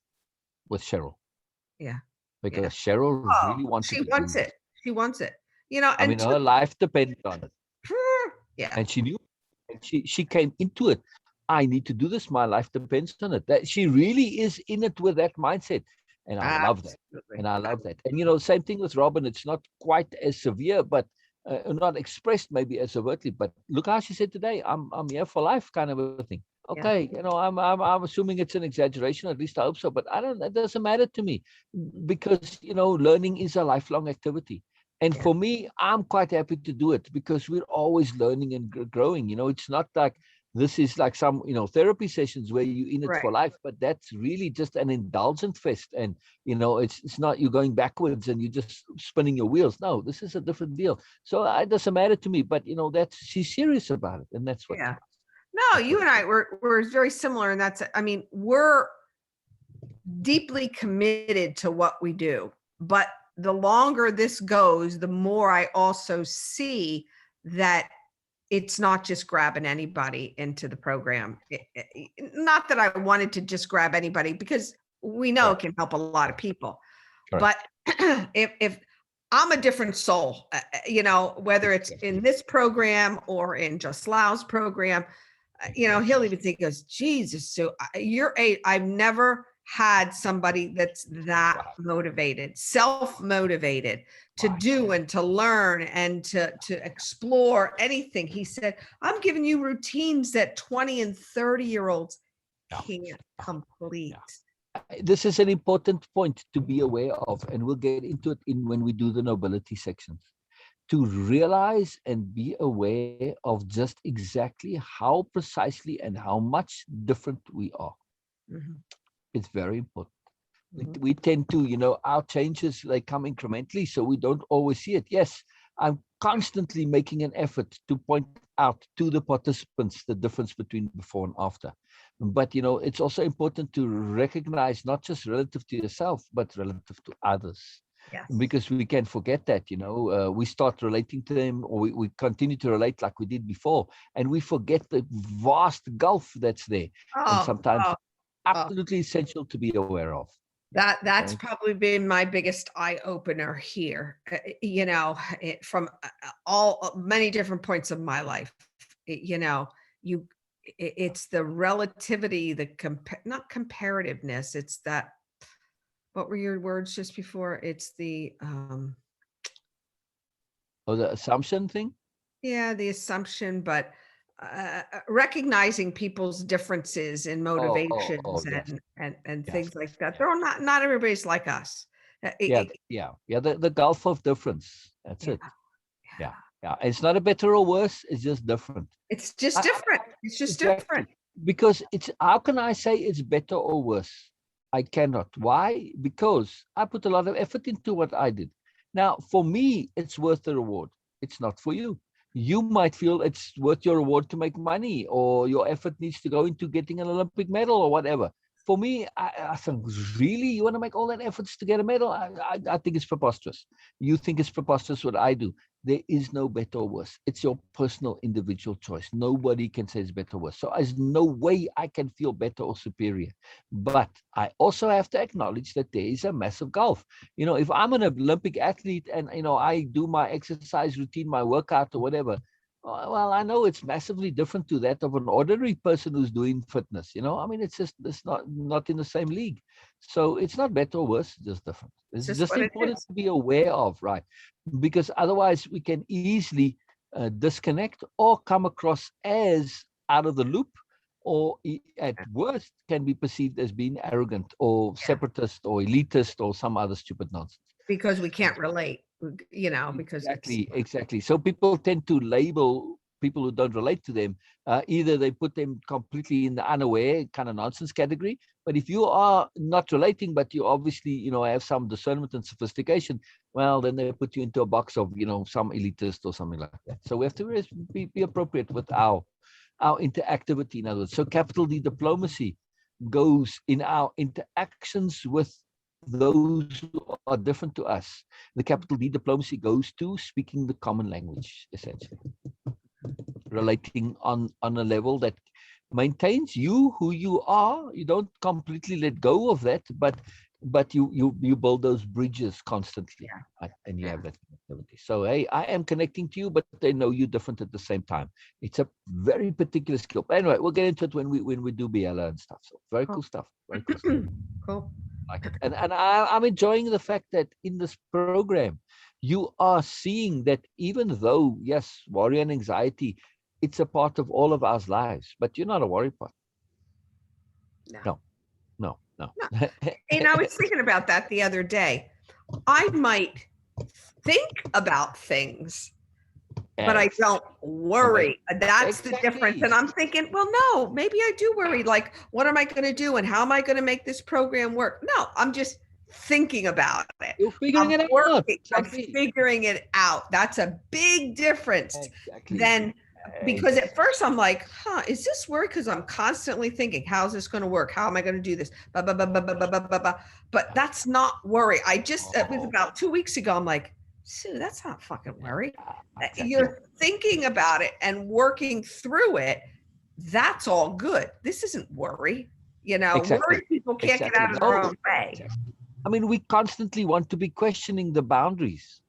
[SPEAKER 1] Yeah.
[SPEAKER 2] Because Cheryl really wanted
[SPEAKER 1] She
[SPEAKER 2] to
[SPEAKER 1] wants
[SPEAKER 2] do
[SPEAKER 1] it. She wants it. You know,
[SPEAKER 2] I mean, her life depended on it.
[SPEAKER 1] Yeah.
[SPEAKER 2] And she knew, and she came into it. I need to do this. My life depends on it. That she really is in it with that mindset. And I love that. And I love that. And, you know, same thing with Robin. It's not quite as severe, but not expressed maybe as overtly. But look how she said today, I'm here for life, kind of a thing. Okay, you know, I'm assuming it's an exaggeration. At least I hope so. But I don't. It doesn't matter to me, because you know, learning is a lifelong activity. And for me, I'm quite happy to do it, because we're always learning and growing. You know, it's not like this is like some, you know, therapy sessions where you're in it for life, but that's really just an indulgent fest. And, you know, it's not you going backwards and you're just spinning your wheels. No, this is a different deal. So it doesn't matter to me, but, you know, she's serious about it. And that's what.
[SPEAKER 1] Yeah. No, you and I we're very similar. And that's, I mean, we're deeply committed to what we do, but the longer this goes, the more I also see that it's not just grabbing anybody into the program. Not that I wanted to just grab anybody, because we know it can help a lot of people. But if I'm a different soul, you know, whether it's in this program or in Just Lau's program, you know, he'll even think, goes, Jesus, so I've never had somebody that's that motivated, self-motivated to do and to learn and to explore anything. He said, I'm giving you routines that 20 and 30-year-olds
[SPEAKER 2] Yeah.
[SPEAKER 1] can't complete.
[SPEAKER 2] This is an important point to be aware of, and we'll get into it when we do the nobility sections. To realize and be aware of just exactly how precisely and how much different we are.
[SPEAKER 1] Mhm,
[SPEAKER 2] It's very important.
[SPEAKER 1] mhm.
[SPEAKER 2] We tend to, our changes, they come incrementally, so we don't always see it. Yes, I'm constantly making an effort to point out to the participants the difference between before and after. But, it's also important to recognize not just relative to yourself, but relative to others.
[SPEAKER 1] Yes.
[SPEAKER 2] Because we can forget that, we start relating to them, or we continue to relate like we did before, and we forget the vast gulf that's there. And
[SPEAKER 1] Oh,
[SPEAKER 2] sometimes
[SPEAKER 1] oh, oh.
[SPEAKER 2] absolutely essential to be aware of.
[SPEAKER 1] That's
[SPEAKER 2] Okay.
[SPEAKER 1] probably been my biggest eye opener here, from all many different points of my life. You it's the relativity, the not comparativeness, it's that, what were your words just before? It's the
[SPEAKER 2] Oh, the assumption thing?
[SPEAKER 1] yeah, the assumption, but recognizing people's differences in
[SPEAKER 2] Oh,
[SPEAKER 1] motivations
[SPEAKER 2] yes.
[SPEAKER 1] and
[SPEAKER 2] Yes.
[SPEAKER 1] things like that.
[SPEAKER 2] Yes.
[SPEAKER 1] They're not everybody's like us.
[SPEAKER 2] Yeah. Yeah. The gulf of difference. That's
[SPEAKER 1] Yeah,
[SPEAKER 2] it.
[SPEAKER 1] yeah.
[SPEAKER 2] Yeah. Yeah. It's not a better or worse. It's just different.
[SPEAKER 1] It's just different. It's just different.
[SPEAKER 2] Exactly. Because how can I say it's better or worse? I cannot. Why? Because I put a lot of effort into what I did. Now, for me, it's worth the reward. It's not for you. You might feel it's worth your reward to make money, or your effort needs to go into getting an Olympic medal or whatever. For me, I think, really, you want to make all that efforts to get a medal? I think it's preposterous. You think it's preposterous what I do. There is no better or worse. It's your personal individual choice. Nobody can say it's better or worse. So there's no way I can feel better or superior. But I also have to acknowledge that there is a massive gulf. If I'm an Olympic athlete and, I do my exercise routine, my workout or whatever, well, I know it's massively different to that of an ordinary person who's doing fitness. I mean, it's not in the same league. So it's not better or worse, just different.
[SPEAKER 1] It's
[SPEAKER 2] It's
[SPEAKER 1] just
[SPEAKER 2] just
[SPEAKER 1] what it
[SPEAKER 2] important
[SPEAKER 1] is.
[SPEAKER 2] to be aware of, right? Because otherwise we can easily disconnect or come across as out of the loop, or at worst can be perceived as being arrogant or
[SPEAKER 1] Yeah,
[SPEAKER 2] separatist or elitist or some other stupid nonsense.
[SPEAKER 1] because we can't relate, because it's
[SPEAKER 2] Exactly. So people tend to label people who don't relate to them. Either they put them completely in the unaware kind of nonsense category. But if you are not relating, but you obviously, have some discernment and sophistication, well, then they put you into a box of, some elitist or something like that. So we have to be appropriate with our interactivity, in other words. So capital D diplomacy goes in our interactions with those who are different to us. The capital D diplomacy goes to speaking the common language, essentially, relating on a level that maintains you who you are. You don't completely let go of that, but you build those bridges constantly,
[SPEAKER 1] yeah,
[SPEAKER 2] right? And you
[SPEAKER 1] yeah.
[SPEAKER 2] have that connectivity. So hey, I am connecting to you, but they know you different at the same time. It's a very particular skill. But anyway, we'll get into it when we do BLA and stuff. So very
[SPEAKER 1] Cool.
[SPEAKER 2] cool stuff. Very cool stuff.
[SPEAKER 1] Cool.
[SPEAKER 2] Like it. And I'm enjoying the fact that in this program, you are seeing that even though, yes, worry and anxiety, it's a part of all of our lives, but you're not a worry part.
[SPEAKER 1] No,
[SPEAKER 2] No, no, no.
[SPEAKER 1] no. And I was thinking about that the other day. I might think about things, but I don't worry. That's the difference.
[SPEAKER 2] Exactly.
[SPEAKER 1] And I'm thinking, well, no, maybe I do worry. Like, what am I going to do? And how am I going to make this program work? No, I'm just thinking about it.
[SPEAKER 2] You're figuring
[SPEAKER 1] I'm
[SPEAKER 2] it out.
[SPEAKER 1] working, I'm
[SPEAKER 2] Exactly.
[SPEAKER 1] figuring it out. That's a big difference
[SPEAKER 2] Exactly.
[SPEAKER 1] than, because at first I'm like, is this work? Because I'm constantly thinking, how's this going to work? How am I going to do this? But that's not worry. It was about 2 weeks ago. I'm like, Sue, that's not fucking worry.
[SPEAKER 2] Exactly.
[SPEAKER 1] You're thinking about it and working through it. That's all good. This isn't worry.
[SPEAKER 2] Exactly.
[SPEAKER 1] Worry people can't get
[SPEAKER 2] Exactly.
[SPEAKER 1] out of their
[SPEAKER 2] No.
[SPEAKER 1] own way.
[SPEAKER 2] Exactly. I mean, we constantly want to be questioning the boundaries,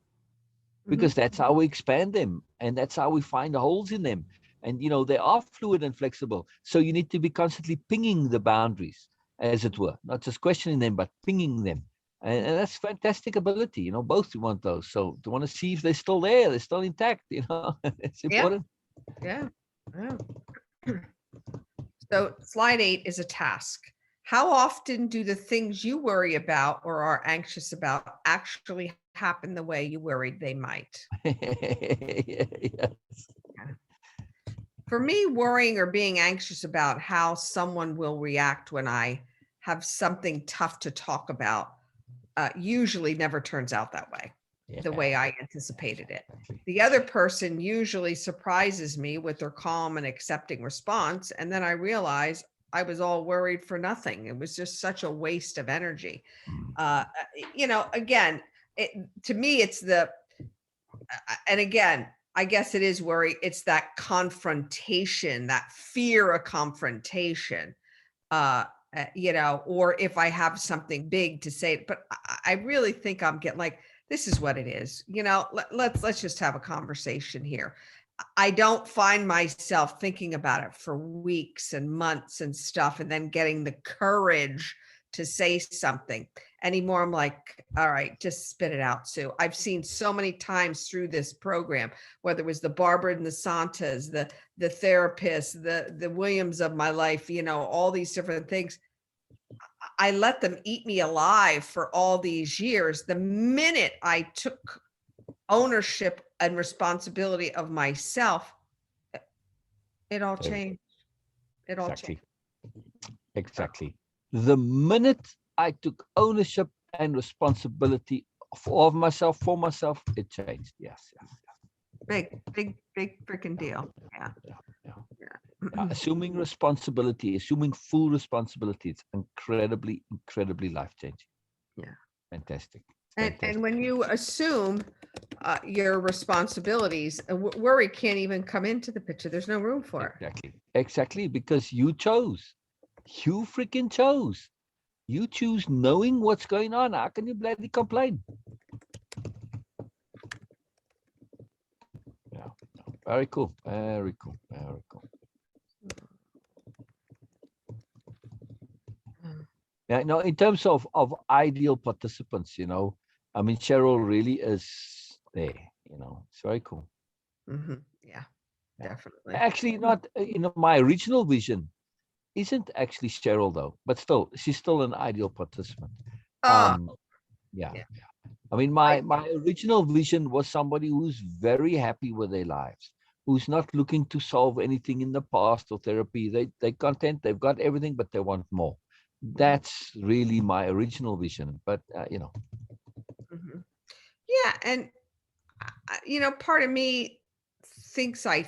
[SPEAKER 1] Mhm.
[SPEAKER 2] because that's how we expand them, and that's how we find the holes in them. And they are fluid and flexible, so you need to be constantly pinging the boundaries, as it were, not just questioning them but pinging them. And that's fantastic ability. Both we want those. So to want to see if they're still there, they're still intact. It's
[SPEAKER 1] Yeah,
[SPEAKER 2] important.
[SPEAKER 1] yeah, yeah. So slide 8 is a task. How often do the things you worry about or are anxious about actually happen the way you worried they might?
[SPEAKER 2] Yes.
[SPEAKER 1] For me, worrying or being anxious about how someone will react when I have something tough to talk about usually never turns out that way, the way
[SPEAKER 2] Yeah,
[SPEAKER 1] I anticipated it.
[SPEAKER 2] exactly.
[SPEAKER 1] The other person usually surprises me with their calm and accepting response. And then I realize I was all worried for nothing. It was just such a waste of energy.
[SPEAKER 2] Mm.
[SPEAKER 1] Again, to me, it's and again, I guess it is worry. It's that confrontation, that fear of confrontation, uh, or if I have something big to say, but I really think I'm getting like, this is what it is. Let's just have a conversation here. I don't find myself thinking about it for weeks and months and stuff, and then getting the courage to say something anymore. I'm like, all right, just spit it out, Sue. I've seen so many times through this program, whether it was the Barbara and the Santas, the therapist, the Williams of my life, all these different things. I let them eat me alive for all these years. The minute I took ownership and responsibility of myself, it all
[SPEAKER 2] Very
[SPEAKER 1] changed. It all changed.
[SPEAKER 2] exactly. The minute I took ownership and responsibility of myself, for myself, it changed. Yes, yes,
[SPEAKER 1] Big freaking deal. Yeah.
[SPEAKER 2] yeah, yeah.
[SPEAKER 1] Yeah.
[SPEAKER 2] Assuming responsibility, assuming full responsibility, it's incredibly life changing.
[SPEAKER 1] Yeah.
[SPEAKER 2] Fantastic.
[SPEAKER 1] And
[SPEAKER 2] Fantastic.
[SPEAKER 1] when you assume your responsibilities, worry can't even come into the picture. There's no room for it.
[SPEAKER 2] Exactly, because you chose. You freaking chose. You choose knowing what's going on. How can you bloody complain? Yeah. Very cool. Very cool. Very cool. Yeah, no, in terms of ideal participants, I mean, Cheryl really is there, it's very cool.
[SPEAKER 1] Yeah,
[SPEAKER 2] Yeah.
[SPEAKER 1] definitely.
[SPEAKER 2] Actually, not, my original vision isn't actually Cheryl though, but still, she's still an ideal participant.
[SPEAKER 1] Oh,
[SPEAKER 2] Yeah.
[SPEAKER 1] yeah.
[SPEAKER 2] I mean, my original vision was somebody who's very happy with their lives, who's not looking to solve anything in the past or therapy. They're content, they've got everything, but they want more. That's really my original vision. But
[SPEAKER 1] Mhm. Yeah, and part of me thinks I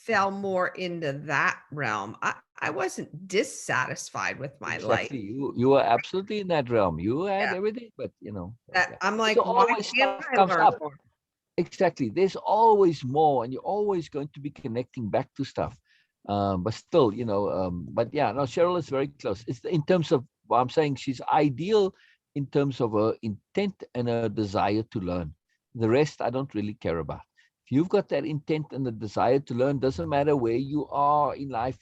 [SPEAKER 1] fell more into that realm. I wasn't dissatisfied with my life.
[SPEAKER 2] exactly, you were absolutely in that realm. You had
[SPEAKER 1] Yeah,
[SPEAKER 2] everything, but
[SPEAKER 1] that
[SPEAKER 2] yeah.
[SPEAKER 1] I'm
[SPEAKER 2] There's
[SPEAKER 1] like, why
[SPEAKER 2] always
[SPEAKER 1] can't
[SPEAKER 2] stuff
[SPEAKER 1] I
[SPEAKER 2] comes
[SPEAKER 1] learn
[SPEAKER 2] up.
[SPEAKER 1] more?
[SPEAKER 2] Exactly. There's always more, and you're always going to be connecting back to stuff. But still, but yeah, no, Cheryl is very close. It's in terms of what I'm saying, she's ideal in terms of her intent and her desire to learn. The rest, I don't really care about. If you've got that intent and the desire to learn, doesn't matter where you are in life.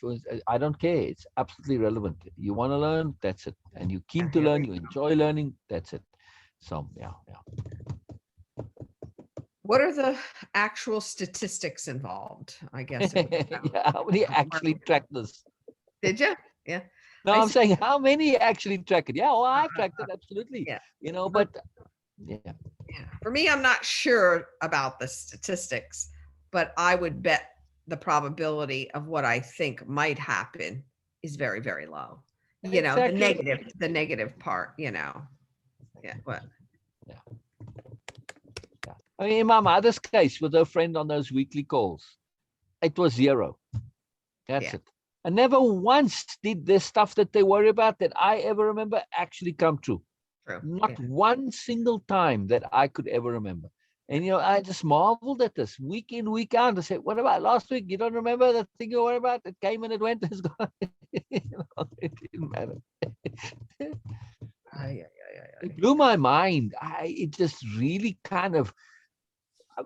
[SPEAKER 2] I don't care. It's absolutely relevant. You want to learn, that's it. And you're keen to
[SPEAKER 1] Here
[SPEAKER 2] learn,
[SPEAKER 1] we
[SPEAKER 2] you enjoy learning, that's it. So, yeah.
[SPEAKER 1] What are the actual statistics involved? I guess it would
[SPEAKER 2] Yeah, how many actually track this?
[SPEAKER 1] Did you? Yeah.
[SPEAKER 2] No,
[SPEAKER 1] I
[SPEAKER 2] I'm
[SPEAKER 1] see.
[SPEAKER 2] saying how many actually track it? Yeah, well, I've tracked it absolutely.
[SPEAKER 1] Yeah.
[SPEAKER 2] But yeah,
[SPEAKER 1] Yeah. For me, I'm not sure about the statistics, but I would bet the probability of what I think might happen is very, very low.
[SPEAKER 2] exactly.
[SPEAKER 1] The negative part, Yeah. What?
[SPEAKER 2] Yeah, yeah. I mean, in my mother's case, with her friend on those weekly calls, it was zero. That's
[SPEAKER 1] Yeah.
[SPEAKER 2] it. And never once did the stuff that they worry about that I ever remember actually come true.
[SPEAKER 1] True.
[SPEAKER 2] Not
[SPEAKER 1] Yeah.
[SPEAKER 2] one single time that I could ever remember. And I just marveled at this week in, week out. I said, "What about last week? You don't remember the thing you worried about? It came and it went. It's gone." It didn't matter.
[SPEAKER 1] Yeah.
[SPEAKER 2] It blew my mind. It just really kind of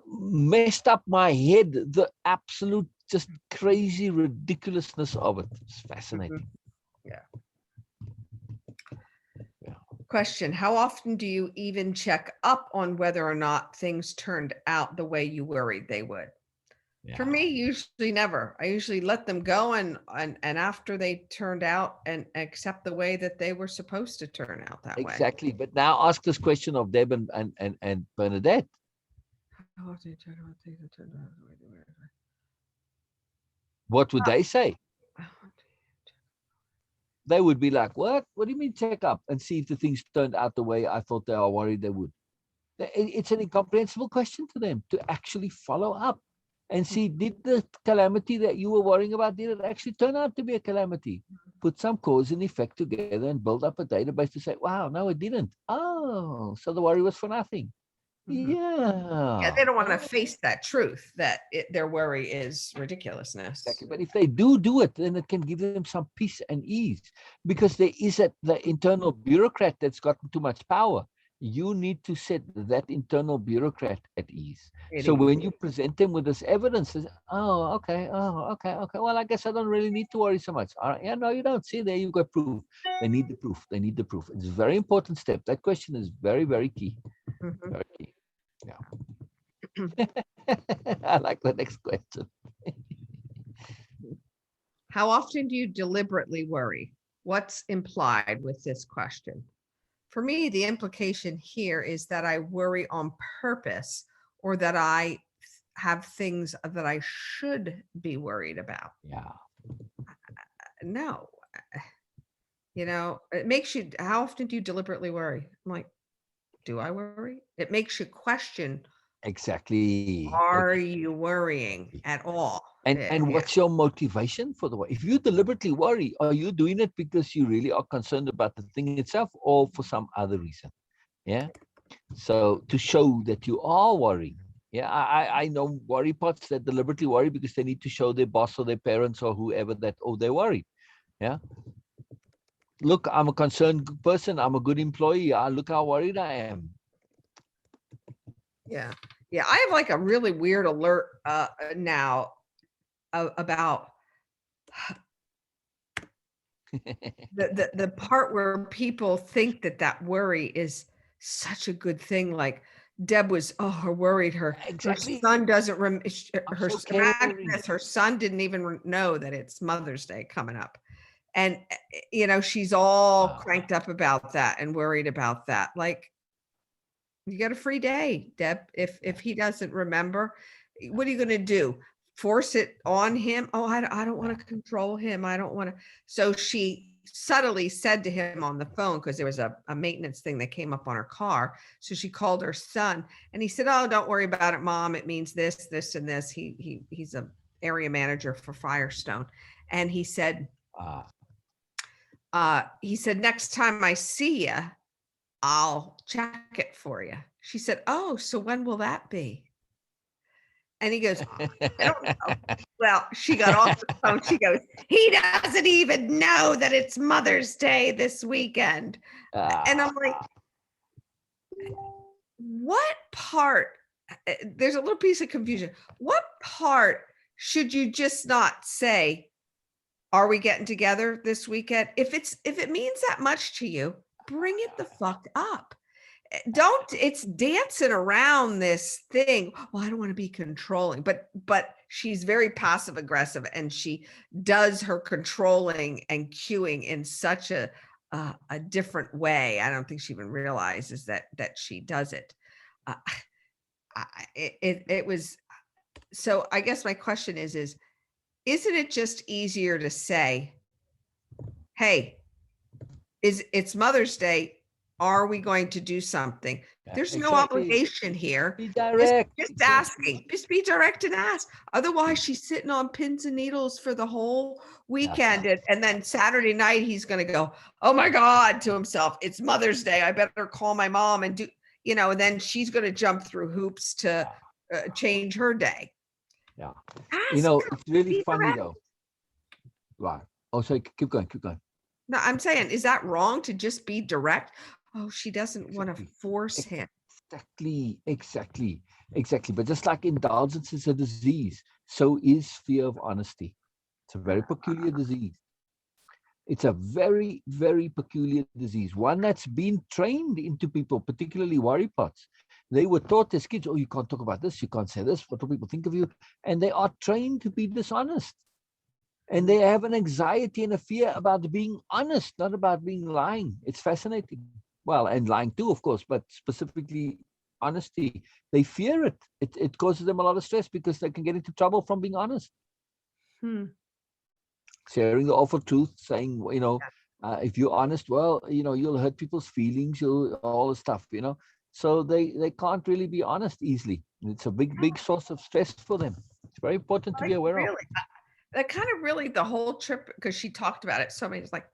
[SPEAKER 2] messed up my head. The absolute, just crazy ridiculousness of it. It's fascinating.
[SPEAKER 1] Yeah.
[SPEAKER 2] Yeah.
[SPEAKER 1] Question: how often do you even check up on whether or not things turned out the way you worried they would? For
[SPEAKER 2] Yeah,
[SPEAKER 1] me, usually never. I usually let them go and after they turned out and accept the way that they were supposed to turn out that way.
[SPEAKER 2] exactly. But now ask this question of Deb and Bernadette.
[SPEAKER 1] How often do you talk about things that turned out the way they were?
[SPEAKER 2] What would they say? They would be like, what? What do you mean check up and see if the things turned out the way I thought they are worried they would? It's an incomprehensible question to them to actually follow up and see, did the calamity that you were worrying about, did it actually turn out to be a calamity? Put some cause and effect together and build up a database to say, wow, no, it didn't. Oh, so the worry was for nothing.
[SPEAKER 1] Mhm. Yeah,
[SPEAKER 2] Yeah.
[SPEAKER 1] they don't want to face that truth that their worry is ridiculousness.
[SPEAKER 2] Exactly. But if they do it, then it can give them some peace and ease because there is the internal bureaucrat that's got too much power. You need to set that internal bureaucrat at ease. So
[SPEAKER 1] It
[SPEAKER 2] when you present them with this evidence, oh, okay. Well, I guess I don't really need to worry so much. All right. Yeah, no, you don't. See, there you've got proof. They need the proof. They need the proof. It's a very important step. That question is very, very key.
[SPEAKER 1] Mhm.
[SPEAKER 2] Very key. Yeah. I like the next question.
[SPEAKER 1] How often do you deliberately worry? What's implied with this question? For me, the implication here is that I worry on purpose or that I have things that I should be worried about.
[SPEAKER 2] Yeah.
[SPEAKER 1] No, it makes you, how often do you deliberately worry? I'm like, do I worry? It makes you question,
[SPEAKER 2] Exactly.
[SPEAKER 1] are you worrying at all?
[SPEAKER 2] And
[SPEAKER 1] Yeah.
[SPEAKER 2] what's your motivation for the worry? If you deliberately worry, are you doing it because you really are concerned about the thing itself or for some other reason? Yeah. So to show that you are worrying. Yeah, I know worry pots that deliberately worry because they need to show their boss or their parents or whoever that, oh, they're worried. Yeah. Look, I'm a concerned person. I'm a good employee. Look how worried I am.
[SPEAKER 1] Yeah. Yeah. I have like a really weird alert now about the part where people think that worry is such a good thing. Like Deb was, her worried her
[SPEAKER 2] Exactly.
[SPEAKER 1] son doesn't
[SPEAKER 2] I'm
[SPEAKER 1] her
[SPEAKER 2] so
[SPEAKER 1] imagine
[SPEAKER 2] caring.
[SPEAKER 1] this, her son didn't even know that it's Mother's Day coming up. And she's all
[SPEAKER 2] Wow.
[SPEAKER 1] cranked up about that and worried about that. Like, you got a free day, Deb. If he doesn't remember, what are you going to do? Force it on him? Oh, I don't want to control him. I don't want to. So she subtly said to him on the phone, because there was a maintenance thing that came up on her car. So she called her son and he said, oh, don't worry about it, Mom. It means this, this, and this. He's a area manager for Firestone. And he said, next time I see you, I'll check it for you. She said, oh, so when will that be? And he goes, I don't know. Well, she got off the phone. She goes, he doesn't even know that it's Mother's Day this weekend. And I'm like, what part? There's a little piece of confusion. What part should you just not say, are we getting together this weekend? If it means that much to you, bring it the fuck up. It's dancing around this thing. Well, I don't want to be controlling, but she's very passive aggressive and she does her controlling and cueing in such a different way. I don't think she even realizes that she does it. Uh, it was, so I guess my question isn't it just easier to say, hey, it's Mother's Day, are we going to do something? There's no
[SPEAKER 2] Exactly.
[SPEAKER 1] obligation here.
[SPEAKER 2] Be direct.
[SPEAKER 1] Just
[SPEAKER 2] Exactly.
[SPEAKER 1] asking, just be direct and ask. Otherwise, she's sitting on pins and needles for the whole weekend. And then Saturday night, he's going to go, oh my God, to himself, it's Mother's Day. I better call my mom and do, and then she's going to jump through hoops to change her day.
[SPEAKER 2] Yeah.
[SPEAKER 1] Ask her,
[SPEAKER 2] It's really
[SPEAKER 1] be
[SPEAKER 2] funny
[SPEAKER 1] direct.
[SPEAKER 2] though. Right. Oh, sorry. Keep going.
[SPEAKER 1] No, I'm saying, is that wrong to just be direct? Oh, she doesn't want to force him.
[SPEAKER 2] Exactly. But just like indulgence is a disease, so is fear of honesty. It's a very peculiar disease. It's a very, very peculiar disease, one that's been trained into people, particularly worry pots, They were taught as kids, oh, you can't talk about this, you can't say this, what do people think of you? And they are trained to be dishonest. And they have an anxiety and a fear about being honest, not about being lying. It's fascinating. Well, and lying too, of course, but specifically honesty. They fear it. It causes them a lot of stress because they can get into trouble from being honest. Sharing the awful truth, saying, if you're honest, well, you'll hurt people's feelings, all the stuff, So they can't really be honest easily. It's a big source of stress for them. It's very important to be aware of.
[SPEAKER 1] That kind of really the whole trip, because she talked about it so many, it's like,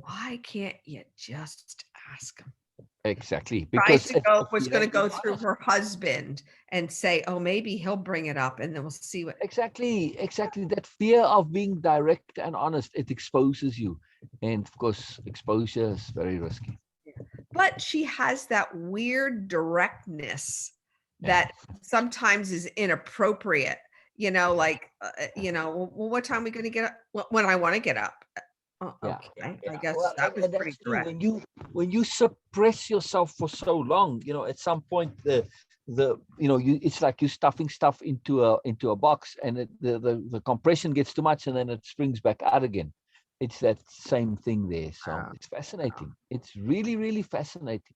[SPEAKER 1] why can't you just ask him?
[SPEAKER 2] Exactly. Because
[SPEAKER 1] was going to go through her husband and say, oh, maybe he'll bring it up and then we'll see what.
[SPEAKER 2] Exactly. That fear of being direct and honest, it exposes you. And of course, exposure is very risky.
[SPEAKER 1] But she has that weird directness that sometimes is inappropriate. Like, well, what time are we going to get up? When I want to get up. Oh, okay. I guess that was pretty direct.
[SPEAKER 2] When you suppress yourself for so long, at some point it's like you're stuffing stuff into a box, and the compression gets too much, and then it springs back out again. It's that same thing there. So it's fascinating. It's really, really fascinating.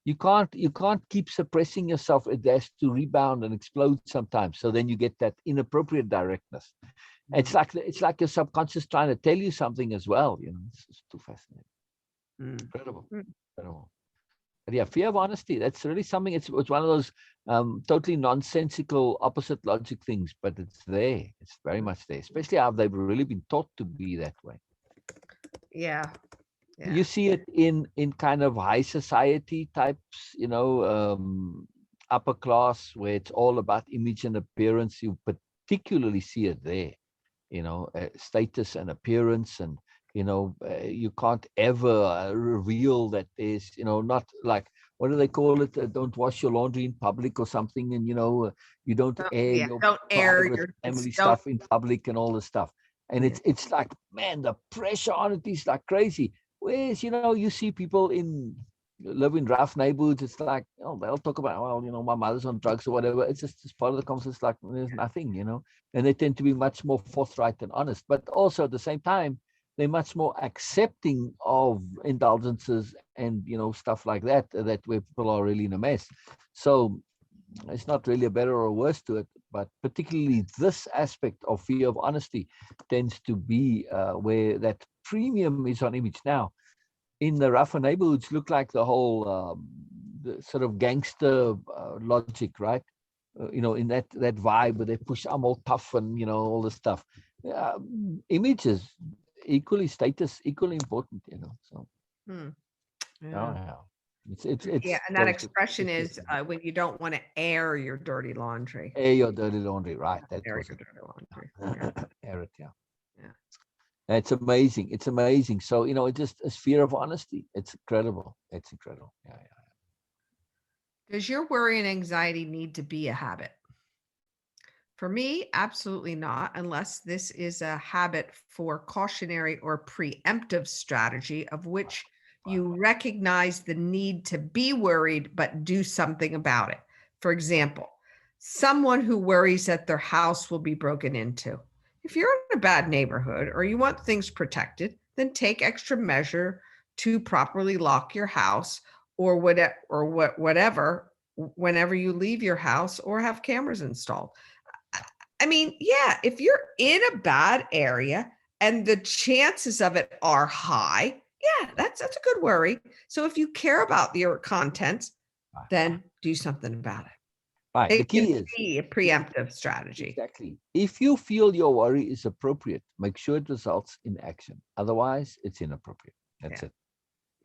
[SPEAKER 2] You can't keep suppressing yourself. It has to rebound and explode sometimes. So then you get that inappropriate directness. It's like your subconscious trying to tell you something as well. It's too fascinating. Incredible. But yeah, fear of honesty. That's really something. It's one of those totally nonsensical opposite logic things, but it's there. It's very much there. Especially how they've really been taught to be that way.
[SPEAKER 1] Yeah.
[SPEAKER 2] You see it in kind of high society types, upper class, where it's all about image and appearance. You particularly see it there, status and appearance, and you can't ever reveal that there's not like, what do they call it, don't wash your laundry in public or something, and you don't air your family stuff in public and all this stuff. And it's like, man, the pressure on it is like crazy. Whereas, you see people live in rough neighborhoods. It's like, they'll talk about, well, my mother's on drugs or whatever. It's just part of the conversation. It's like, there's nothing, and they tend to be much more forthright and honest. But also at the same time, they're much more accepting of indulgences and, stuff like that where people are really in a mess. So it's not really a better or worse to it, but particularly this aspect of fear of honesty tends to be where that premium is on image. Now, in the rougher neighborhoods, look like the whole the sort of gangster logic, right? In that vibe where they push, I'm all tough and, all this stuff. Images, equally status, equally important, so.
[SPEAKER 1] Yeah.
[SPEAKER 2] It's
[SPEAKER 1] and that expression is when you don't want to air your dirty laundry.
[SPEAKER 2] Air your dirty laundry, right? That
[SPEAKER 1] air
[SPEAKER 2] was
[SPEAKER 1] your dirty laundry.
[SPEAKER 2] Air it, yeah. It's amazing. It's amazing. So it just is fear of honesty. It's incredible. It's incredible. Yeah.
[SPEAKER 1] Does your worry and anxiety need to be a habit? For me, absolutely not, unless this is a habit for cautionary or preemptive strategy of which you recognize the need to be worried, but do something about it. For example, someone who worries that their house will be broken into. If you're in a bad neighborhood or you want things protected, then take extra measure to properly lock your house or whatever whenever you leave your house or have cameras installed. I mean, yeah, if you're in a bad area and the chances of it are high, yeah, that's a good worry. So if you care about your contents, then do something about it.
[SPEAKER 2] Right. The key is
[SPEAKER 1] a preemptive strategy.
[SPEAKER 2] Exactly. If you feel your worry is appropriate, make sure it results in action. Otherwise, it's inappropriate. That's it.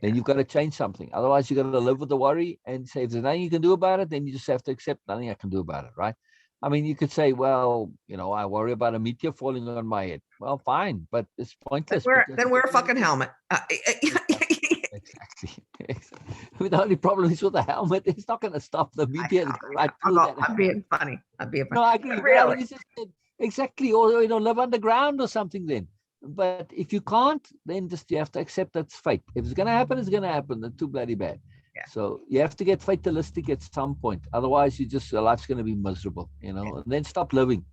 [SPEAKER 2] Then you've got to change something. Otherwise, you've got to live with the worry and say, if there's nothing you can do about it, then you just have to accept nothing I can do about it, right? I mean, you could say, well, I worry about a meteor falling on my head. Well, fine, but it's pointless.
[SPEAKER 1] Then wear a fucking helmet.
[SPEAKER 2] Exactly. The only problem is with the helmet, it's not going to stop the meteor.
[SPEAKER 1] I'm being funny.
[SPEAKER 2] No, I agree.
[SPEAKER 1] Really?
[SPEAKER 2] Exactly. Or, live underground or something then. But if you can't, then just you have to accept that's fate. If it's going to happen, it's going to happen. That's too bloody bad. So you have to get fatalistic at some point. Otherwise, your life's going to be miserable, and then stop living,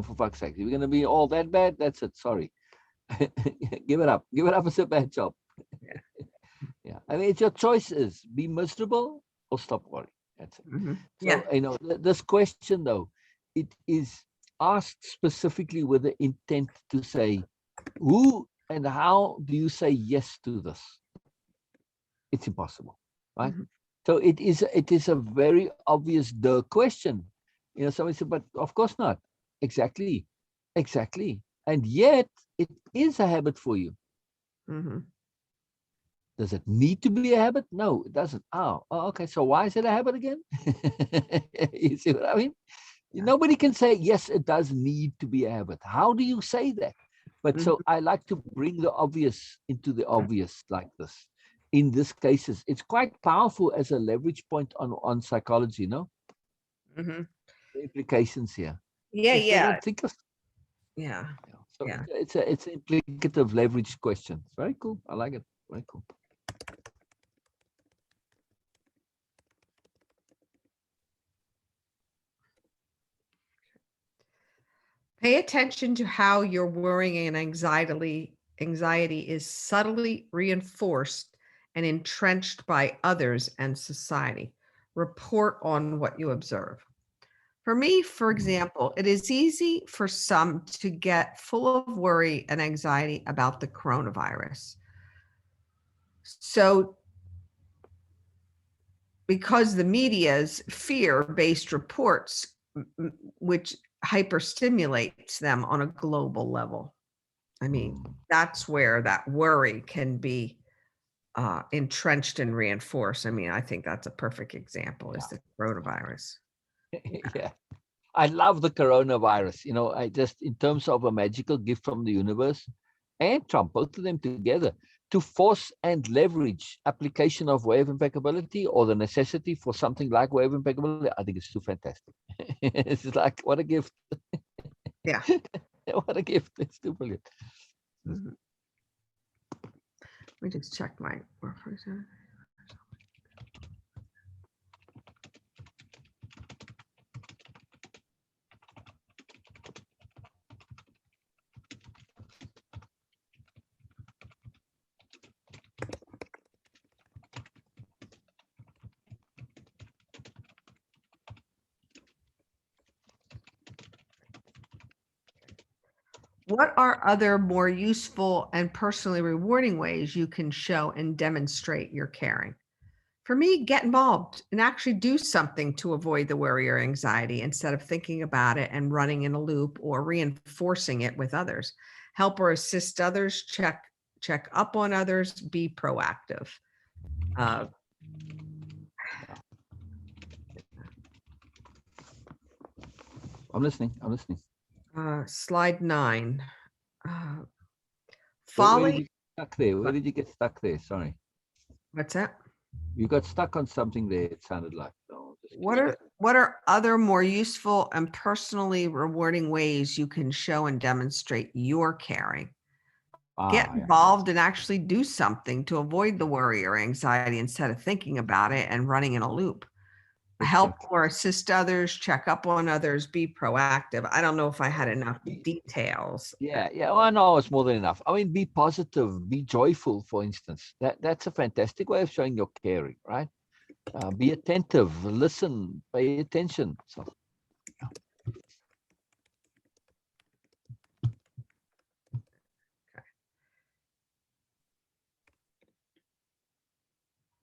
[SPEAKER 2] for fuck's sake. If you're going to be all that bad, that's it. Sorry. Give it up. Give it up as a bad job. Yeah. I mean, it's your choice is be miserable or stop worrying. That's it. So, this question, though, it is asked specifically with the intent to say, who and how do you say yes to this? It's impossible, right? So it is a very obvious question. Somebody said, but of course not. Exactly. And yet it is a habit for you. Does it need to be a habit? No, it doesn't. Oh, okay. So why is it a habit again? You see what I mean? Nobody can say, yes, it does need to be a habit. How do you say that? But so I like to bring the obvious into the obvious like this. In this cases, it's quite powerful as a leverage point on psychology, no? The implications here. They don't think of. So it's an implicative leverage question. It's very cool. I like it. Very cool.
[SPEAKER 1] Pay attention to how your worrying and anxiety is subtly reinforced and entrenched by others and society. Report on what you observe. For me, for example, it is easy for some to get full of worry and anxiety about the coronavirus. So, because the media's fear-based reports, which hyperstimulates them on a global level. I mean, that's where that worry can be entrenched and reinforced. I mean, I think that's a perfect example is the coronavirus.
[SPEAKER 2] Yeah. I love the coronavirus. I just, in terms of a magical gift from the universe and Trump, both of them together, to force and leverage application of wave impeccability or the necessity for something like wave impeccability, I think it's too fantastic. It's like, what a gift.
[SPEAKER 1] Yeah.
[SPEAKER 2] What a gift. It's too brilliant.
[SPEAKER 1] Let me just check my reference. What are other more useful and personally rewarding ways you can show and demonstrate your caring? For me, get involved and actually do something to avoid the worry or anxiety instead of thinking about it and running in a loop or reinforcing it with others. Help or assist others, check up on others, be proactive.
[SPEAKER 2] I'm listening.
[SPEAKER 1] Slide 9.
[SPEAKER 2] Where
[SPEAKER 1] Folly.
[SPEAKER 2] did you get stuck there? Where did you get stuck there? Sorry.
[SPEAKER 1] What's that?
[SPEAKER 2] You got stuck on something there, it sounded like.
[SPEAKER 1] What are other more useful and personally rewarding ways you can show and demonstrate your caring? Get involved and actually do something to avoid the worry or anxiety instead of thinking about it and running in a loop. Help or assist others, check up on others, be proactive. I don't know if I had enough details.
[SPEAKER 2] Yeah. Well, I know it's more than enough. I mean, be positive, be joyful, for instance. That's a fantastic way of showing your caring, right? Be attentive, listen, pay attention. So,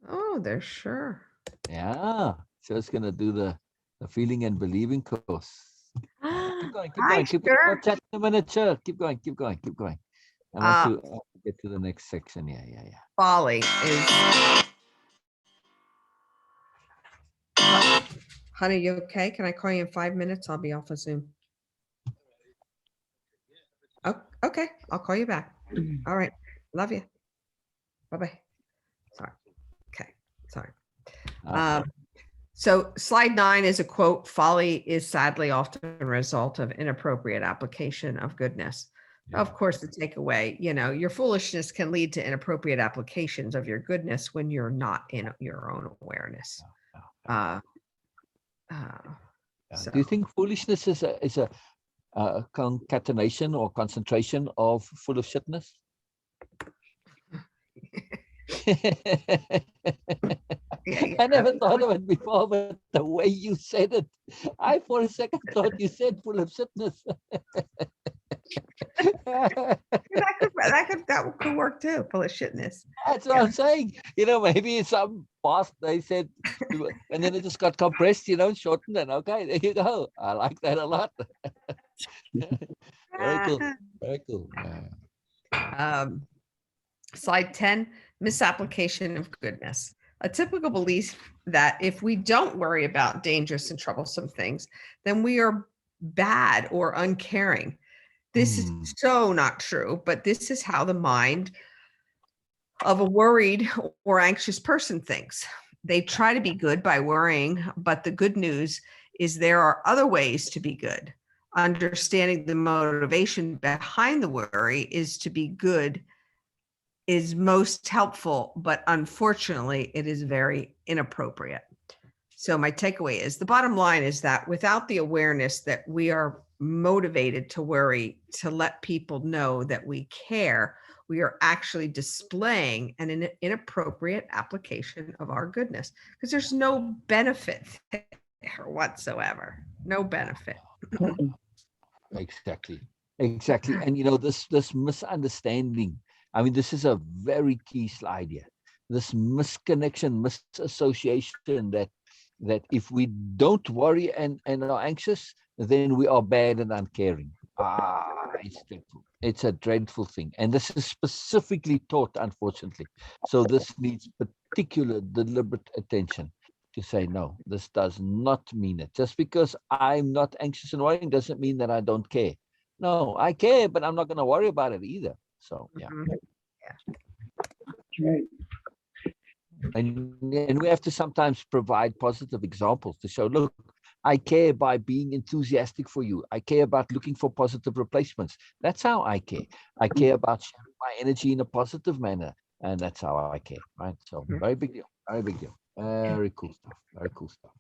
[SPEAKER 1] Oh, they're sure.
[SPEAKER 2] yeah. So it's gonna do the feeling and believing course. Keep going. We'll chat in a minute, sure. Keep going. I want to get to the next section. Yeah.
[SPEAKER 1] Folly is. Honey, you okay? Can I call you in 5 minutes? I'll be off of Zoom. Oh, okay. I'll call you back. All right. Love you. Bye-bye. Sorry. Okay. Sorry. So slide 9 is a quote. Folly is sadly often a result of inappropriate application of goodness. Of course, the takeaway, your foolishness can lead to inappropriate applications of your goodness when you're not in your own awareness.
[SPEAKER 2] Yeah.
[SPEAKER 1] So
[SPEAKER 2] Do you think foolishness is a concatenation or concentration of full of shitness? I never thought of it before, but the way you said it, I for a second thought you said full of shitness.
[SPEAKER 1] that could work too, full of shitness.
[SPEAKER 2] That's what I'm saying. Maybe in some past they said, and then it just got compressed, shortened, and okay, there you go. I like that a lot. Very cool. Very cool.
[SPEAKER 1] Slide 10, misapplication of goodness. A typical belief that if we don't worry about dangerous and troublesome things, then we are bad or uncaring. This is so not true, but this is how the mind of a worried or anxious person thinks. They try to be good by worrying, but the good news is there are other ways to be good. Understanding the motivation behind the worry is to be good is most helpful, but unfortunately, it is very inappropriate. So my takeaway is the bottom line is that without the awareness that we are motivated to worry, to let people know that we care, we are actually displaying an inappropriate application of our goodness because there's no benefit there whatsoever. No benefit.
[SPEAKER 2] Exactly. And this misunderstanding, I mean, this is a very key slide here. This misconnection, misassociation that if we don't worry and are anxious, then we are bad and uncaring. It's dreadful. It's a dreadful thing. And this is specifically taught, unfortunately. So this needs particular deliberate attention to say, no, this does not mean it. Just because I'm not anxious and worrying doesn't mean that I don't care. No, I care, but I'm not going to worry about it either. So, yeah.
[SPEAKER 3] Right.
[SPEAKER 2] And we have to sometimes provide positive examples to show, look, I care by being enthusiastic for you. I care about looking for positive replacements. That's how I care. I care about sharing my energy in a positive manner. And that's how I care, right? So very big deal. Very big deal. Very cool stuff. Very cool stuff.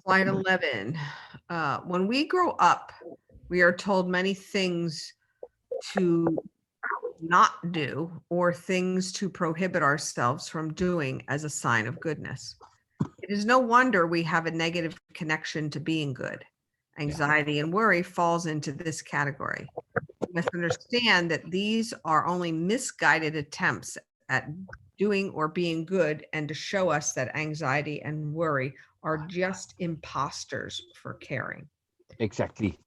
[SPEAKER 1] Slide 11. When we grow up, we are told many things to not do or things to prohibit ourselves from doing as a sign of goodness. It is no wonder we have a negative connection to being good. Anxiety and worry falls into this category. We must understand that these are only misguided attempts at doing or being good and to show us that anxiety and worry are just imposters for caring.
[SPEAKER 2] Exactly.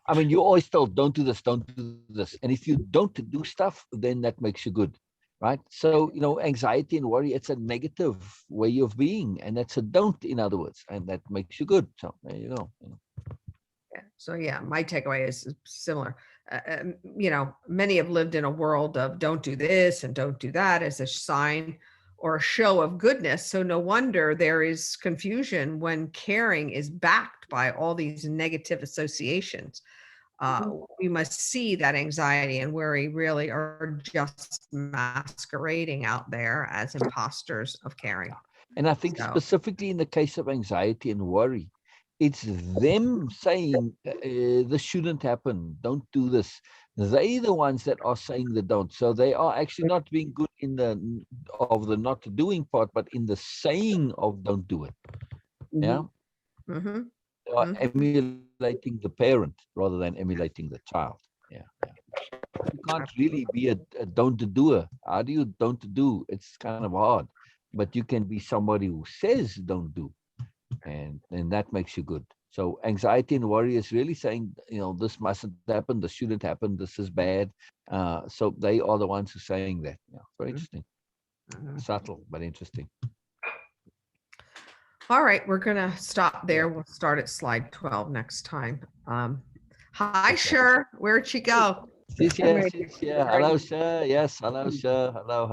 [SPEAKER 2] I mean, you're always told, don't do this, don't do this. And if you don't do stuff, then that makes you good, right? So, anxiety and worry, it's a negative way of being. And that's a don't, in other words, and that makes you good. So there you go.
[SPEAKER 1] Yeah. So yeah, my takeaway is similar. Many have lived in a world of don't do this and don't do that as a sign or a show of goodness. So no wonder there is confusion when caring is backed by all these negative associations. We must see that anxiety and worry really are just masquerading out there as imposters of caring.
[SPEAKER 2] And I think specifically in the case of anxiety and worry, it's them saying this shouldn't happen, don't do this. They're the ones that are saying the don't. So they are actually not being good in the not doing part, but in the saying of don't do it. Yeah.
[SPEAKER 1] Mm-hmm.
[SPEAKER 2] They are emulating the parent rather than emulating the child. Yeah. You can't really be a don't doer. How do you don't do? It's kind of hard. But you can be somebody who says don't do. And that makes you good. So anxiety and worry is really saying, this mustn't happen, this shouldn't happen, this is bad. So they are the ones who are saying that. Yeah, very interesting. Subtle, but interesting.
[SPEAKER 1] All right, we're going to stop there. We'll start at slide 12 next time. Hi, Sher. Where'd she go?
[SPEAKER 2] Hello, sir. Yes, hello, sir. Hello.